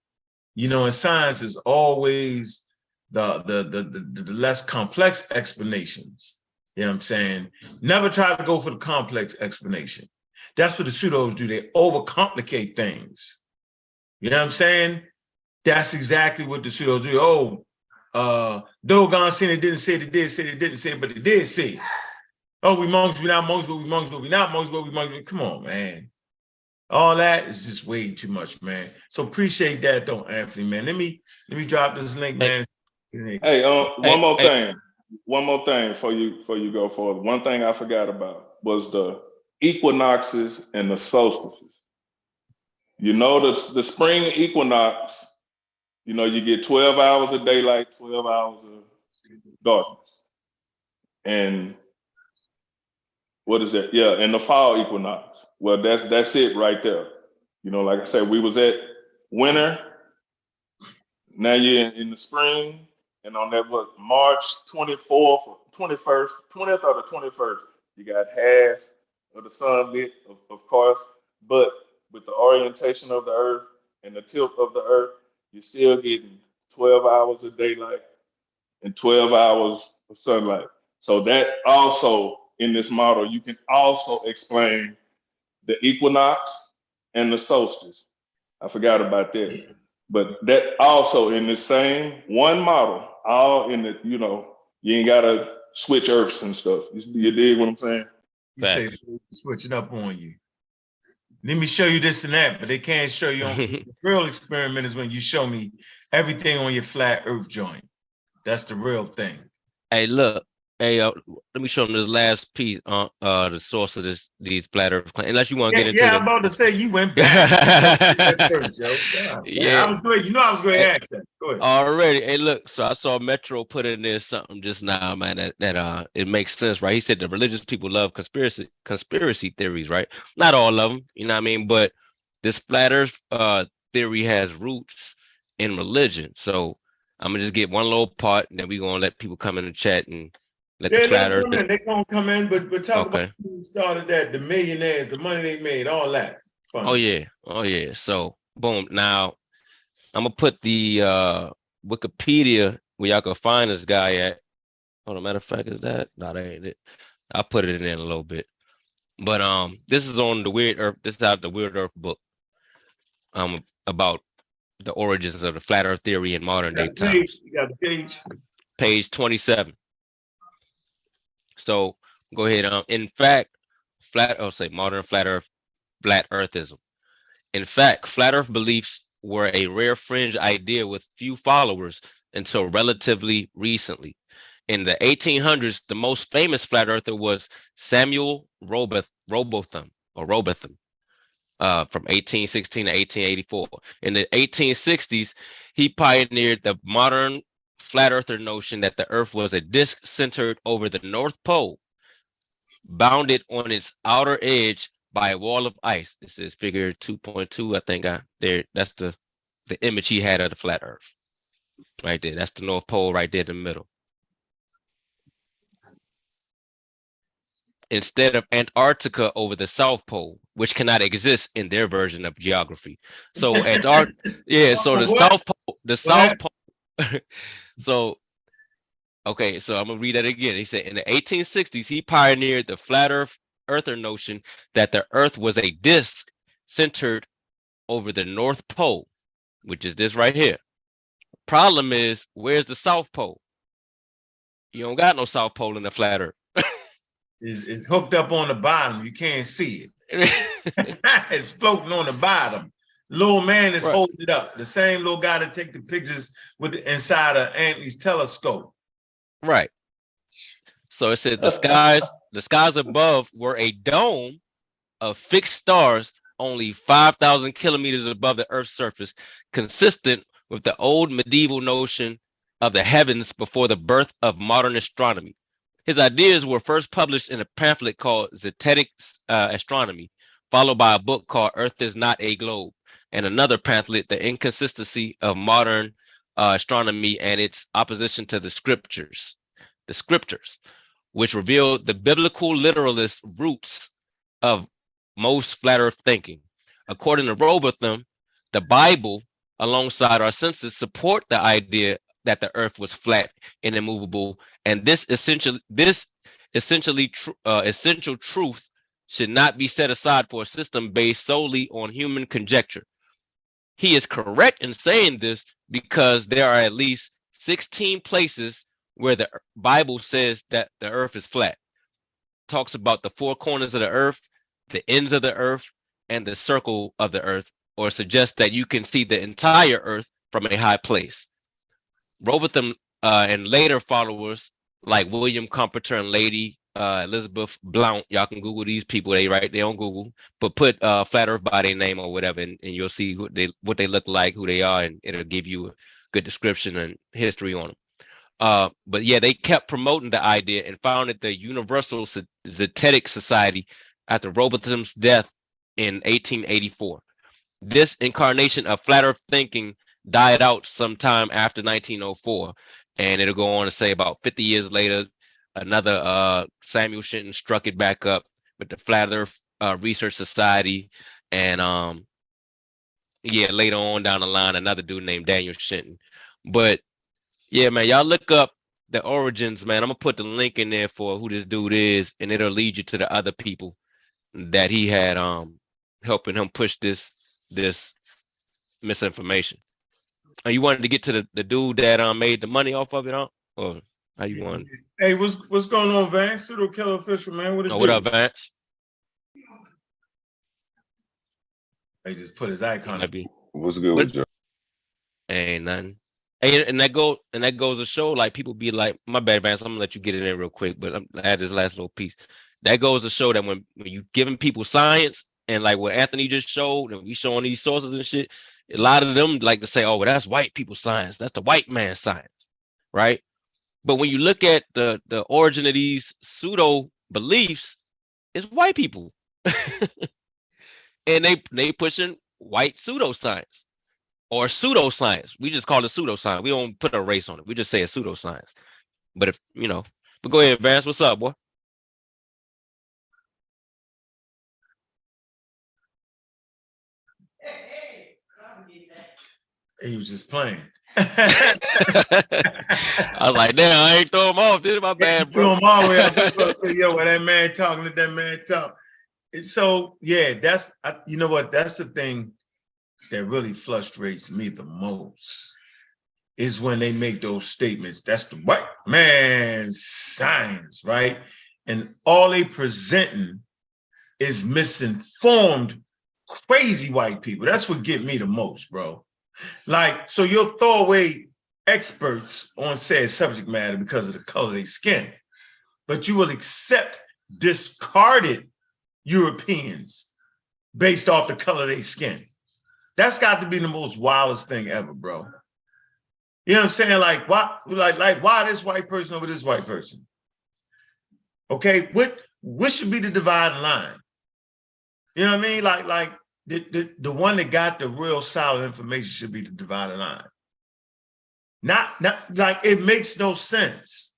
You know, and science is always the less complex explanations. You know what I'm saying? Never try to go for the complex explanation. That's what the pseudos do. They overcomplicate things. You know what I'm saying? That's exactly what the pseudos do. Dogon said it didn't say, they did say, they didn't say, but they did say. Oh, we monks, we not monks, but we monks, but we not monks, but we monks. Come on, man. All that is just way too much, man. So appreciate that, though, Anthony, man. Let me drop this link, man. Hey, one more thing before you go forward. One thing I forgot about was the equinoxes and the solstices. You know, the spring equinox, you know, you get 12 hours of daylight, 12 hours of darkness. And what is that? Yeah, and the fall equinox. Well, that's it right there. You know, like I said, we was at winter. Now you're in the spring, and on that March 24th, 21st, 20th or the 21st, you got half of the sun lit, of course, but with the orientation of the earth and the tilt of the earth, you're still getting 12 hours of daylight and 12 hours of sunlight. So that also, in this model, you can also explain the equinox and the solstice. I forgot about that. But that also in the same one model, all in the, you know, you ain't gotta switch earths and stuff. You dig what I'm saying? You say switching up on you. Let me show you this and that, but they can't show you on the real experiment is when you show me everything on your flat earth joint. That's the real thing. Hey, look. Hey, let me show them this last piece on the source of these flat earth claims. Unless you want to get into I'm about to say you went back. First, yo. Yeah, I was great. You know I was great at that. Go ahead. Already. Hey, look, so I saw Metro put in there something just now, man, that it makes sense, right? He said the religious people love conspiracy theories, right? Not all of them, you know what I mean? But this flat earth theory has roots in religion. So I'm gonna just get one little part, and then we're gonna let people come in the chat and let the flat earth. They're gonna come in, but talk about who started that, the millionaires, the money they made, all that. Funny. Oh yeah. So boom. Now I'm gonna put the Wikipedia where y'all can find this guy at. Hold on, matter of fact, is that? No, that ain't it. I'll put it in a little bit. But this is on the Weird Earth. This is out the Weird Earth book. About the origins of the flat Earth theory in modern day times. You got the page. Page 27. So go ahead. In fact, modern flat earthism. In fact, flat Earth beliefs were a rare fringe idea with few followers until relatively recently. In the 1800s, the most famous flat earther was Samuel Robotham from 1816 to 1884. In the 1860s, he pioneered the modern flat earther notion that the Earth was a disk centered over the North Pole, bounded on its outer edge by a wall of ice. This is figure 2.2. I think that's the image he had of the flat Earth. Right there. That's the North Pole right there in the middle. Instead of Antarctica over the South Pole, which cannot exist in their version of geography. So so the South Pole. So I'm gonna read that again. He said in the 1860s, he pioneered the flat earther notion that the Earth was a disk centered over the North Pole, which is this right here. Problem is, where's the South Pole? You don't got no South Pole in the flat Earth. It's hooked up on the bottom. You can't see it. It's floating on the bottom. Little man is holding it up. The same little guy that take the pictures with inside of Anthony's telescope. Right. So it said the skies the skies above were a dome of fixed stars only 5,000 kilometers above the Earth's surface, consistent with the old medieval notion of the heavens before the birth of modern astronomy. His ideas were first published in a pamphlet called Zetetic Astronomy, followed by a book called Earth is Not a Globe, and another pamphlet, The Inconsistency of Modern Astronomy and Its Opposition to the Scriptures, which revealed the biblical literalist roots of most flat earth thinking. According to Robotham, the Bible, alongside our senses, support the idea that the earth was flat and immovable, and this essential truth should not be set aside for a system based solely on human conjecture. He is correct in saying this because there are at least 16 places where the Bible says that the earth is flat. Talks about the four corners of the earth, the ends of the earth, and the circle of the earth, or suggests that you can see the entire earth from a high place. Robotham and later followers like William Comforter and Lady Elizabeth Blount, y'all can Google these people, they right there on Google, but put Flat Earth by their name or whatever, and you'll see what they look like, who they are, and it'll give you a good description and history on them. But yeah, they kept promoting the idea and founded the Universal Zetetic Society after Robotham's death in 1884. This incarnation of flat earth thinking died out sometime after 1904, and it'll go on to say about 50 years later, another Samuel Shenton struck it back up with the Flat Earth Research Society, and yeah, later on down the line, another dude named Daniel Shenton. But yeah, man, y'all look up the origins, man. I'm gonna put the link in there for who this dude is, and it'll lead you to the other people that he had helping him push this misinformation. You wanted to get to the dude that made the money off of it, or how you want? Hey, what's going on, Vance? Pseudo Killer official, man. What up, Vance? They just put his icon. What's good with you? Ain't nothing. And that goes to show, like, people be like, my bad, Vance, I'm gonna let you get in there real quick, but I had this last little piece. That goes to show that when you giving people science, and like what Anthony just showed, and we showing these sources and shit, a lot of them like to say, oh, well, that's white people science. That's the white man science, right? But when you look at the origin of these pseudo beliefs, it's white people. And they pushing white pseudoscience or pseudoscience. We just call it pseudoscience. We don't put a race on it. We just say it's pseudoscience. But if but go ahead, Vance. What's up, boy? He was just playing. I was like, damn, I ain't throw him off. This is my bad, bro. Threw him all the way up. I was gonna say, yo, when that man talking, let that man talk. So yeah, that's you know what? That's the thing that really frustrates me the most is when they make those statements. That's the white man's science, right? And all they presenting is misinformed, crazy white people. That's what get me the most, bro. Like, so you'll throw away experts on said subject matter because of the color of their skin, but you will accept discarded Europeans based off the color of their skin. That's got to be the most wildest thing ever, bro. You know what I'm saying? Like, why this white person over this white person? Okay, what should be the dividing line? You know what I mean? Like the one that got the real solid information should be the dividing line. Not like, it makes no sense.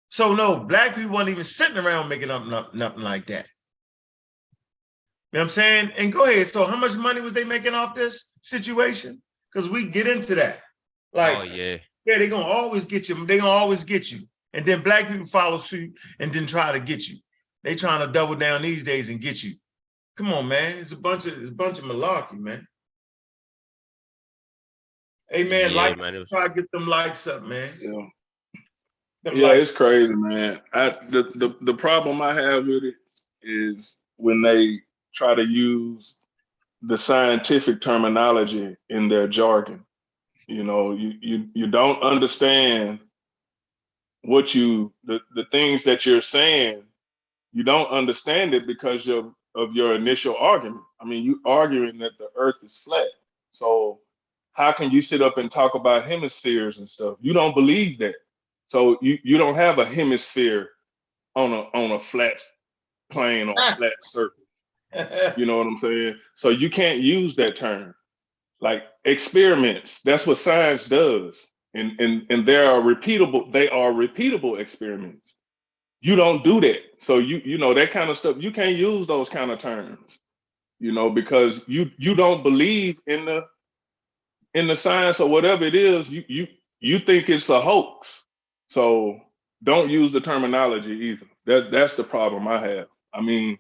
So no, black people weren't even sitting around making up nothing like that. You know what I'm saying? And go ahead. So how much money was they making off this situation? Because we get into that. Like, oh yeah, they're gonna always get you. They're gonna always get you. And then black people follow suit and then try to get you. They trying to double down these days and get you. Come on, man. It's a bunch of malarkey, man. Hey man, yeah, try to get them likes up, man. Yeah, it's crazy, man. The problem I have with it is when they try to use the scientific terminology in their jargon. You know, you don't understand what the things that you're saying You don't understand it because of your initial argument. I mean, you arguing that the earth is flat. So how can you sit up and talk about hemispheres and stuff? You don't believe that. So you don't have a hemisphere on a flat plane or a flat surface. You know what I'm saying? So you can't use that term. Like experiments, that's what science does. And they are repeatable experiments. You don't do that. So you know that kind of stuff, you can't use those kind of terms, you know, because you don't believe in the science or whatever it is, you think it's a hoax. So don't use the terminology either. That's the problem I have. I mean,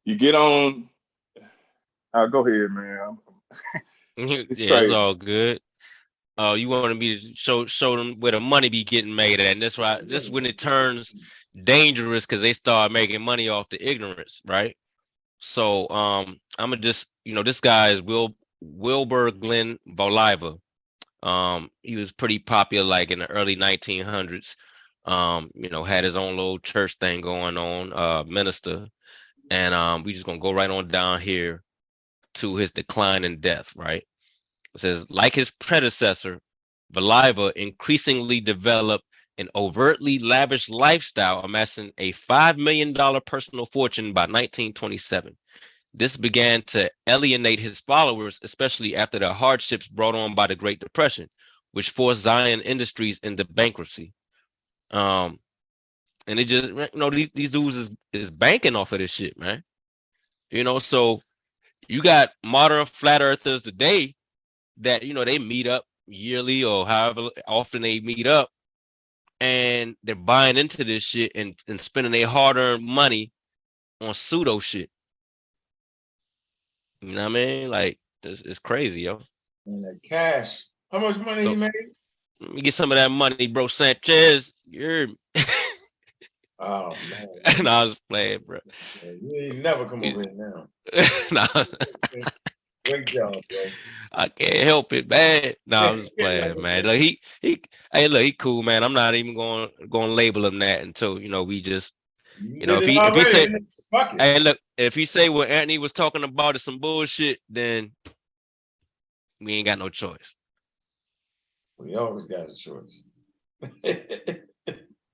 you get on. I'll go ahead, man. It's Yeah, it's crazy. all good. You wanted me to show them where the money be getting made at, and that's why this is when it turns dangerous because they start making money off the ignorance, right? So I'm gonna just, this guy is Wilbur Glenn Bolivar. He was pretty popular like in the early 1900s. Had his own little church thing going on, minister, and we just gonna go right on down here to his decline and death, right? It says, like his predecessor, Bolivar increasingly developed an overtly lavish lifestyle, amassing a $5 million personal fortune by 1927. This began to alienate his followers, especially after the hardships brought on by the Great Depression, which forced Zion Industries into bankruptcy. And it just, these dudes is banking off of this shit, man. So you got modern flat earthers today that they meet up yearly or however often they meet up, and they're buying into this shit and spending their hard-earned money on pseudo shit. You know what I mean? Like it's crazy, yo. And the cash. How much money So, he made? let me get some of that money, bro. Sanchez, you're. Oh man. And I was playing, bro. You ain't never come over here now. Nah, Great job, bro. I can't help it, man. No, I was playing, man. Look, hey, look, he cool, man. I'm not even going to label him that until we just, You did it if he already. say, Fuck it. hey, look, if he say what Anthony was talking about is some bullshit, then we ain't got no choice. We always got a choice.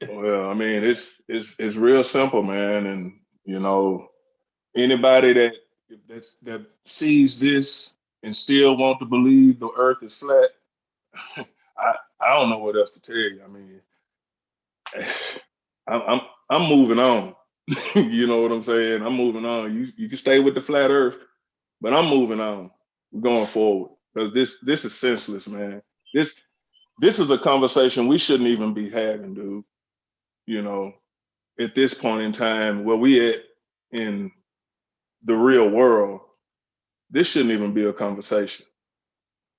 Well, I mean, it's real simple, man. And anybody that sees this and still want to believe the earth is flat, I don't know what else to tell you. I mean, I'm moving on. You know what I'm saying? I'm moving on. You can stay with the flat earth, but I'm moving on. We're going forward. Because this is senseless, man. This is a conversation we shouldn't even be having, dude. At this point in time where we at in the real world, this shouldn't even be a conversation.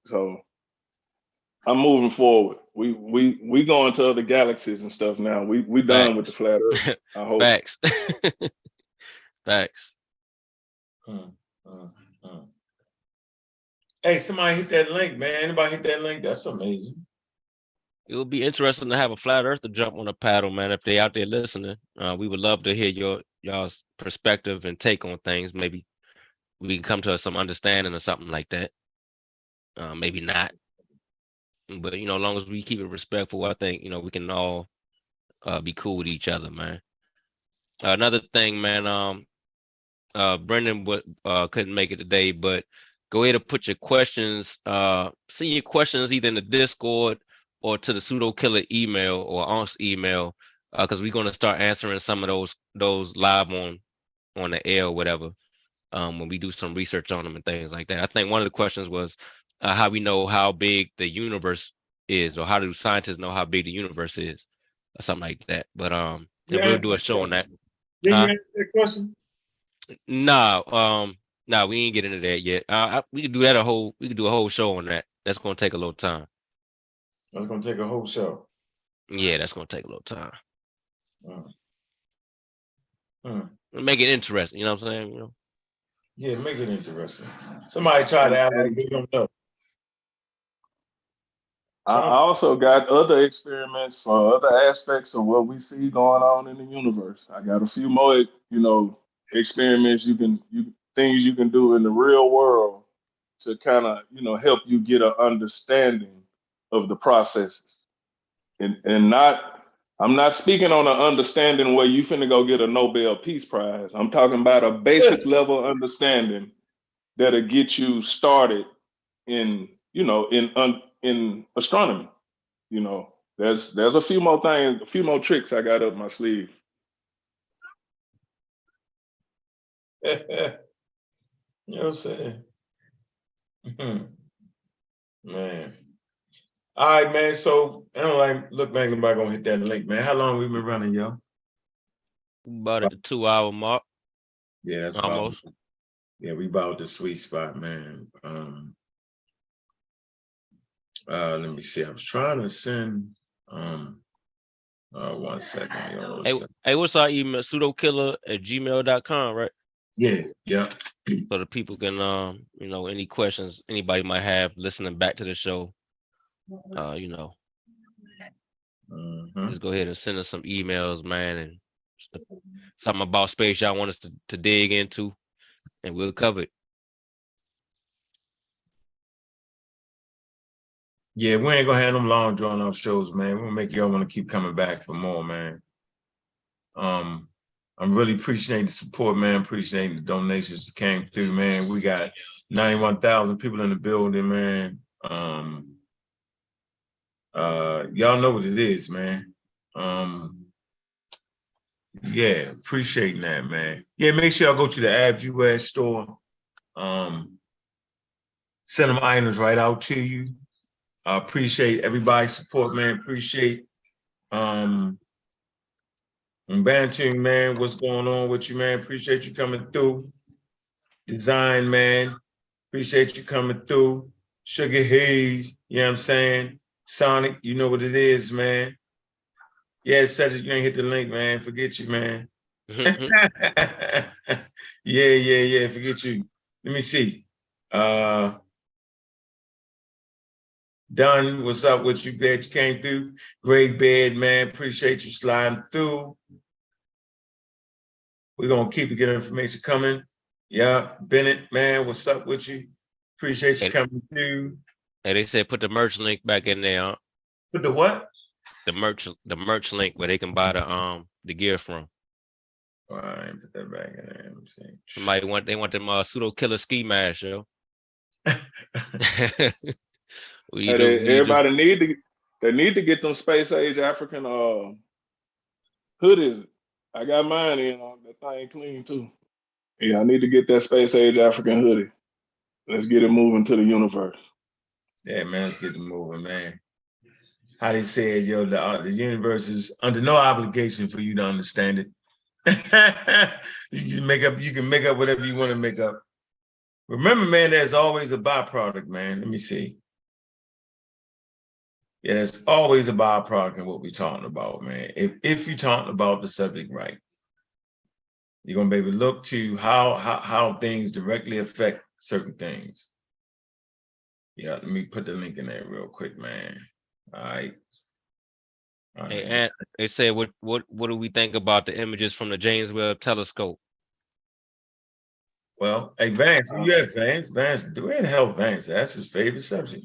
So I'm moving forward. We going to other galaxies and stuff now. We done with the flat earth. I hope. Facts. Facts. Hey, somebody hit that link, man. Anybody hit that link? That's amazing. It would be interesting to have a flat earther jump on a paddle, man. If they out there listening, we would love to hear y'all's perspective and take on things. Maybe we can come to some understanding or something like that. Maybe not, but as long as we keep it respectful, I think we can all be cool with each other, man. Another thing, man. Brendan couldn't make it today, but go ahead and put your questions. Send your questions either in the Discord or to the Pseudo Killer email or Ank's email, because we're going to start answering some of those live on the air or whatever, when we do some research on them and things like that. I think one of the questions was how we know how big the universe is, or how do scientists know how big the universe is, or something like that. But and we'll do a show on that. Did you answer that question? No, we ain't get into that yet. We could do that we could do a whole show on that. That's gonna take a little time. That's gonna take a whole show. Yeah, that's gonna take a little time. Mm. Make it interesting, you know what I'm saying? Yeah, make it interesting. Somebody try to act like they don't know. I also got other experiments for other aspects of what we see going on in the universe. I got a few more, experiments things you can do in the real world to kind of, help you get an understanding of the processes. And not, I'm not speaking on an understanding where you finna go get a Nobel Peace Prize. I'm talking about a basic level understanding that'll get you started in, in astronomy. There's a few more things, a few more tricks I got up my sleeve. You know what I'm saying? Man. All right, man. So I don't like look back. Nobody gonna hit that link, man. How long we been running, yo? About at the 2 hour mark, Yeah, that's almost. about. Yeah, we about the sweet spot, man. Let me see. I was trying to send. 1 second. Yo, Hey, what's our email? pseudokiller@gmail.com, right? Yeah, yeah. So the people can, any questions anybody might have listening back to the show, just go ahead and send us some emails, man, and something about space y'all want us to dig into, and we'll cover it. Yeah, we ain't gonna have them long drawn out shows, man. We'll make y'all want to keep coming back for more, man. I'm really appreciating the support, man. Appreciating the donations that came through, man. We got 91,000 people in the building, man. Y'all know what it is, man. Yeah, appreciating that, man. Yeah, make sure y'all go to the Abs US store. Send them items right out to you. I appreciate everybody's support, man. Appreciate Banting, man. What's going on with you, man? Appreciate you coming through. Design, man. Appreciate you coming through. Sugar Haze, you know what I'm saying? Sonic, you know what it is, man. Yeah, Cedric, you ain't hit the link, man. Forget you, man. Yeah, forget you. Let me see. Dunn, what's up with you? Glad you came through. Great bed, man. Appreciate you sliding through. We're gonna keep the good information coming. Yeah, Bennett, man, what's up with you? Appreciate you coming through. And they said put the merch link back in there. Huh? Put the what? The merch link where they can buy the gear from. All right, put that back in there. I'm saying. They want them Pseudo Killer ski mask, yo. Everybody need to get them space age African hoodies. I got mine in. That thing clean too. Yeah, I need to get that space age African hoodie. Let's get it moving to the universe. Yeah, man, let's get it moving, man. How they said, yo, the universe is under no obligation for you to understand it. You can make up whatever you want to make up. Remember, man, there's always a byproduct, man. Let me see. Yeah, there's always a byproduct in what we're talking about, man. If you're talking about the subject right, you're gonna be able to look to how things directly affect certain things. Yeah, let me put the link in there real quick, man. All right. Hey, and they said, what do we think about the images from the James Webb Telescope? Well, hey, Vance, where you at, Vance? Vance, where the hell Vance? That's his favorite subject.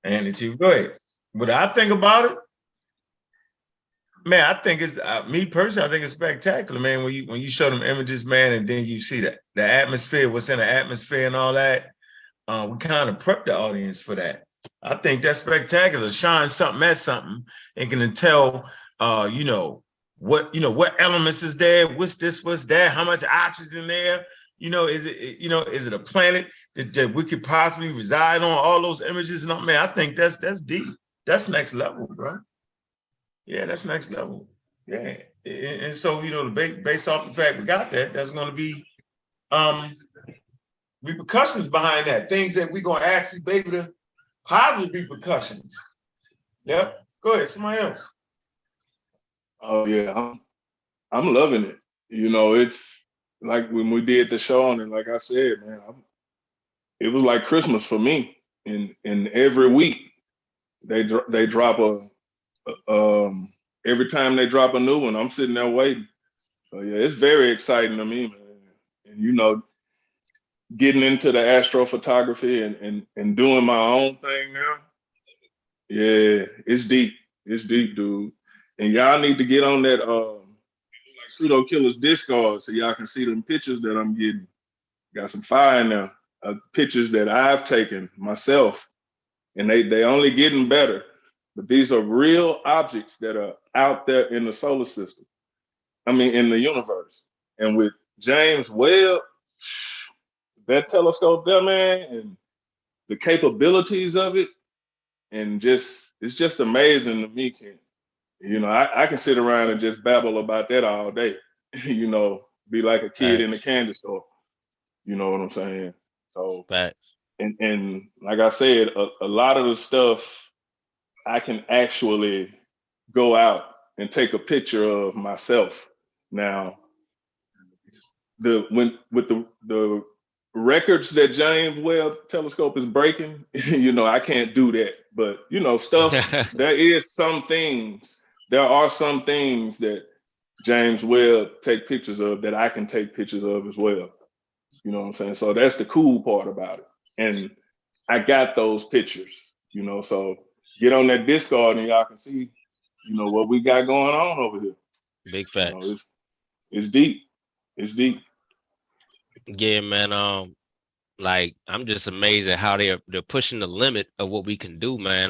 And it you go ahead. What I think about it, man, I think it's me personally. I think it's spectacular, man. When you show them images, man, and then you see the atmosphere, what's in the atmosphere, and all that. We kind of prep the audience for that. I think that's spectacular. Shine something at something and can tell, what elements is there, what's this, what's that, how much oxygen there. Is it a planet that we could possibly reside on? All those images, and man, I think that's deep. That's next level, bro. Yeah, that's next level. Yeah, and so based off the fact we got that, there's going to be repercussions behind that. Things that we're going to actually be able to positive repercussions. Yep. Go ahead, somebody else. Oh yeah, I'm loving it. It's like when we did the show on it. Like I said, man, it was like Christmas for me. And every week, they drop every time they drop a new one, I'm sitting there waiting. So yeah, it's very exciting to me, man. And you know, getting into the astrophotography and doing my own thing now. Yeah, it's deep. It's deep, dude. And y'all need to get on that Pseudo Killers Discord so y'all can see them pictures that I'm getting. Got some fire in there. Pictures that I've taken myself, and they only getting better. But these are real objects that are out there in the solar system. I mean, in the universe. And with James Webb, that telescope there, man, and the capabilities of it, and it's just amazing to me, Ken. You know, I can sit around and just babble about that all day. You know, be like a kid in a Facts. candy store. You know what I'm saying? So, Facts. and like I said, a lot of the stuff I can actually go out and take a picture of myself. Now, with the records that James Webb telescope is breaking, you know, I can't do that. But you know, there are some things that James Webb take pictures of that I can take pictures of as well. You know what I'm saying? So that's the cool part about it. And I got those pictures, you know, so get on that Discord and y'all can see, you know, what we got going on over here. Big You know, facts. it's deep. It's deep. Yeah, man. Like I'm just amazed at how they're pushing the limit of what we can do, man.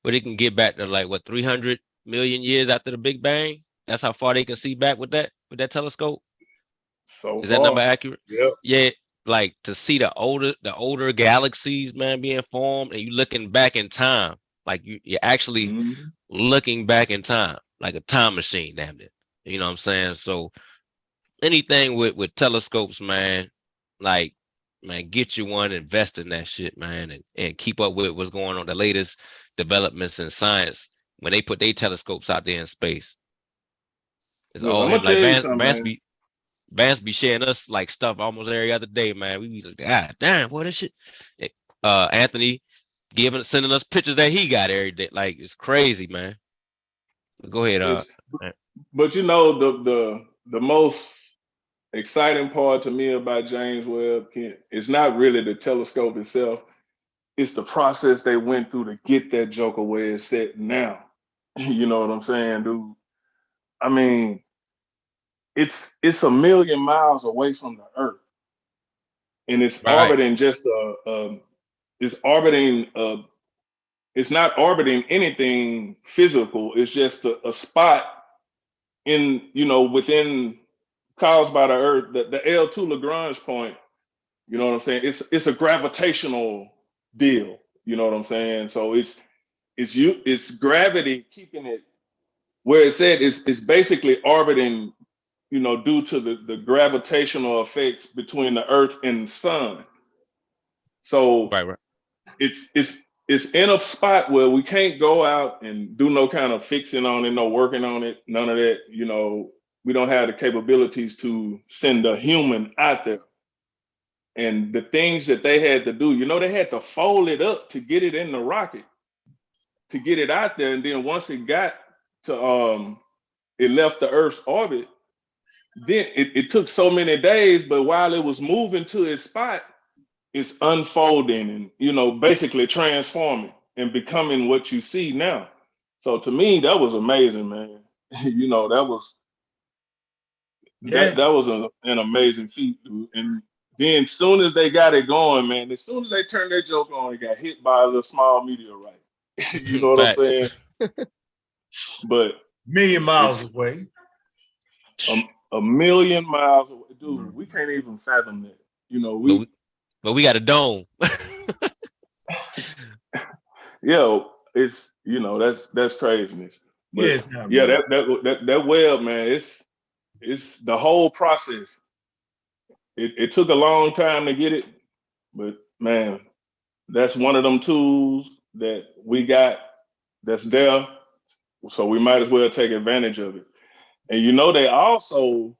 But they can get back to like what 300 million years after the Big Bang. That's how far they can see back with that telescope. So Is that number far. accurate? Yep. Yeah, like to see the older galaxies, man, being formed, and you looking back in time, like you're actually Mhm. looking back in time, like a time machine, damn it. You know what I'm saying? So anything with telescopes, man, like man, get you one, invest in that shit, man, and keep up with what's going on, the latest developments in science when they put their telescopes out there in space. It's Look, all I'm him. gonna Like tell you something, Vance man. be Vance be sharing us like stuff almost every other day, man. We be like, God damn, what this shit? Anthony sending us pictures that he got every day. Like it's crazy, man. Go ahead, It's uh, but you know the most exciting part to me about James Webb, Kent, is not really the telescope itself. It's the process they went through to get that joker where it's set now. You know what I'm saying, dude? I mean, it's a million miles away from the Earth, and it's right, orbiting just it's orbiting it's not orbiting anything physical. It's just a spot in, you know, within, caused by the Earth, the L2 Lagrange point. You know what I'm saying? It's a gravitational deal. You know what I'm saying? So it's gravity keeping it where it's at. It's basically orbiting, you know, due to the gravitational effects between the Earth and the Sun. So right, right. it's in a spot where we can't go out and do no kind of fixing on it, no working on it, none of that. You know, we don't have the capabilities to send a human out there. And the things that they had to do, you know, they had to fold it up to get it in the rocket, to get it out there. And then once it got to it left the Earth's orbit, then it took so many days, but while it was moving to its spot, it's unfolding and, you know, basically transforming and becoming what you see now. So to me, that was amazing, man. You know, Yeah. that was an amazing feat, dude. And then soon as they got it going, man, as soon as they turned their joke on, it got hit by a little small meteorite. You know what I'm Facts. saying? But Million miles it's away. a million miles away. Mm. Dude, we can't even fathom that. You know, But we got a dome. it's, you know, that's craziness. Yeah, But it's not yeah, real. that web, man, it's the whole process. It took a long time to get it, but man, that's one of them tools that we got that's there. So we might as well take advantage of it. And you know, they also,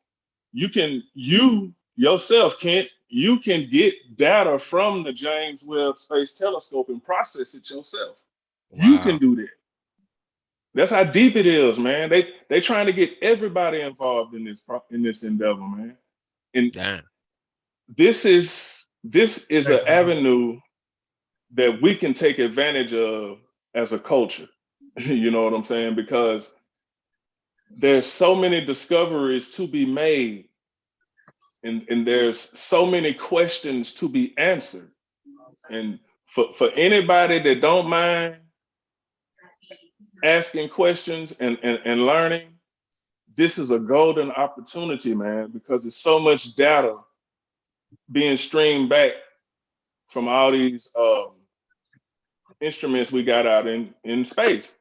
you yourself, Kent, you can get data from the James Webb Space Telescope and process it yourself. You can Wow. do that. That's how deep it is, man. They trying to get everybody involved in this endeavor, man. And Damn. this is an Thanks, man. avenue that we can take advantage of as a culture. You know what I'm saying? Because there's so many discoveries to be made, and there's so many questions to be answered. And for anybody that don't mind asking questions and learning, this is a golden opportunity, man, because there's so much data being streamed back from all these instruments we got out in space.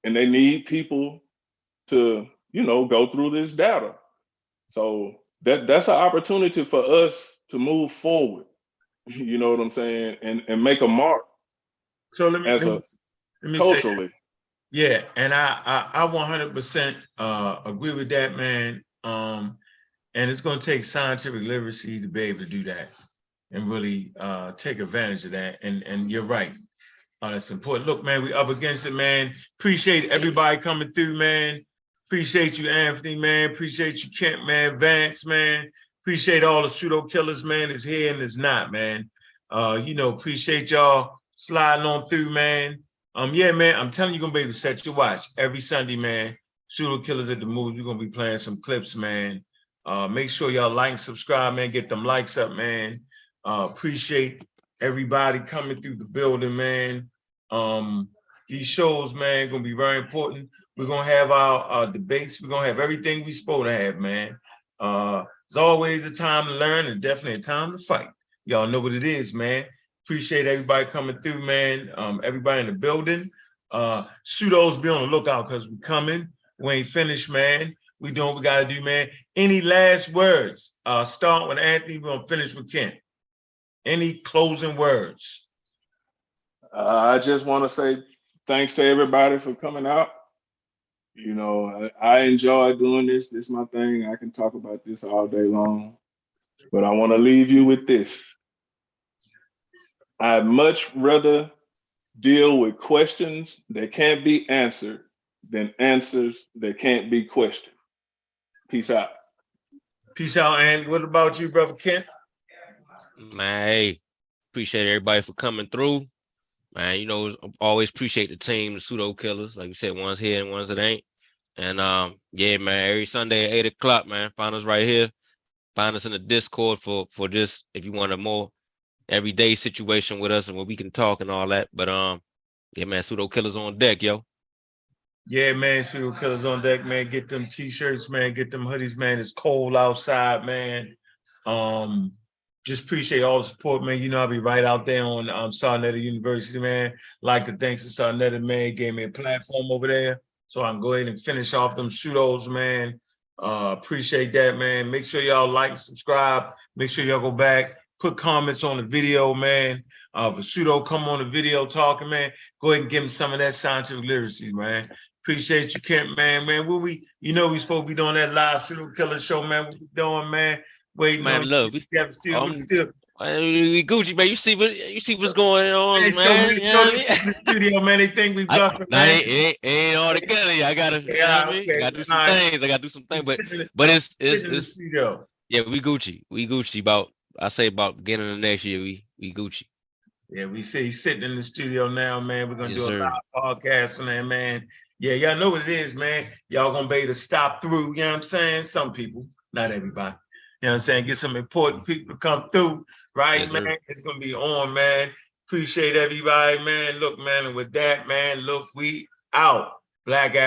And they need people to, go through this data. So that's an opportunity for us to move forward. You know what I'm saying? And make a mark So let me as a let me say, culturally. yeah, and I 100% agree with that, man. And it's going to take scientific literacy to be able to do that and really take advantage of that. And you're right. That's important. Look, man, we up against it, man. Appreciate everybody coming through, man. Appreciate you, Anthony, man. Appreciate you, Kent, man. Vance, man. Appreciate all the pseudo killers, man. Is here and is not, man. Appreciate y'all sliding on through, man. Yeah, man. I'm telling you, you're gonna be able to set your watch every Sunday, man. Pseudo Killers at the Movies. We're gonna be playing some clips, man. Make sure y'all like and subscribe, man. Get them likes up, man. Appreciate everybody coming through the building, man. These shows, man, gonna be very important. We're gonna have our debates. We're gonna have everything we supposed to have, man. It's always a time to learn and definitely a time to fight. Y'all know what it is, man. Appreciate everybody coming through, man. Everybody in the building. Pseudos, be on the lookout because we're coming. We ain't finished, man. We doing what we gotta do, man. Any last words? Start with Anthony. We're gonna finish with Kent. Any closing words? I just want to say thanks to everybody for coming out. I enjoy doing this. This is my thing. I can talk about this all day long. But I want to leave you with this. I'd much rather deal with questions that can't be answered than answers that can't be questioned. Peace out. Peace out, Andy. What about you, brother Kent? Man, hey, appreciate everybody for coming through. Man, always appreciate the team, the pseudo killers. Like you said, one's here and one's that ain't. And yeah, man, every Sunday at 8 o'clock, man. Find us right here. Find us in the Discord for this if you want a more everyday situation with us and where we can talk and all that. But yeah, man, pseudo killers on deck, yo. Yeah, man, Pseudo Killers on deck, man. Get them t-shirts, man. Get them hoodies, man. It's cold outside, man. Just appreciate all the support, man. I'll be right out there on Sarnetta University, man. Like to thanks to Sarnetta, man. Gave me a platform over there. So I can go ahead and finish off them pseudos, man. Appreciate that, man. Make sure y'all like, subscribe. Make sure y'all go back, put comments on the video, man. If a pseudo come on the video talking, man, go ahead and give him some of that scientific literacy, man. Appreciate you, Kent, man. What we supposed to be doing that live Pseudo Killer show, man. What we doing, man? Waiting Man, on look, you. we Gucci, man. You see what's going on, man. You know Show what I these mean? people in the studio, man. They think we bluffing, Nah, man. it ain't all together. I gotta, you know what I mean? Okay. I gotta do some All right. things. I gotta do some things. But Sitting in the it's studio. yeah, we Gucci. We Gucci about beginning of next year. We Gucci. Yeah, we see he's sitting in the studio now, man. We're gonna Yes, do a sir. live podcast on that, man. Yeah, y'all know what it is, man. Y'all gonna be able to stop through, you know what I'm saying? Some people, not everybody. You know what I'm saying? Get some important people to come through, right, Yes, man? sir. It's gonna be on, man. Appreciate everybody, man. Look, man, and with that, man, look, we out. Black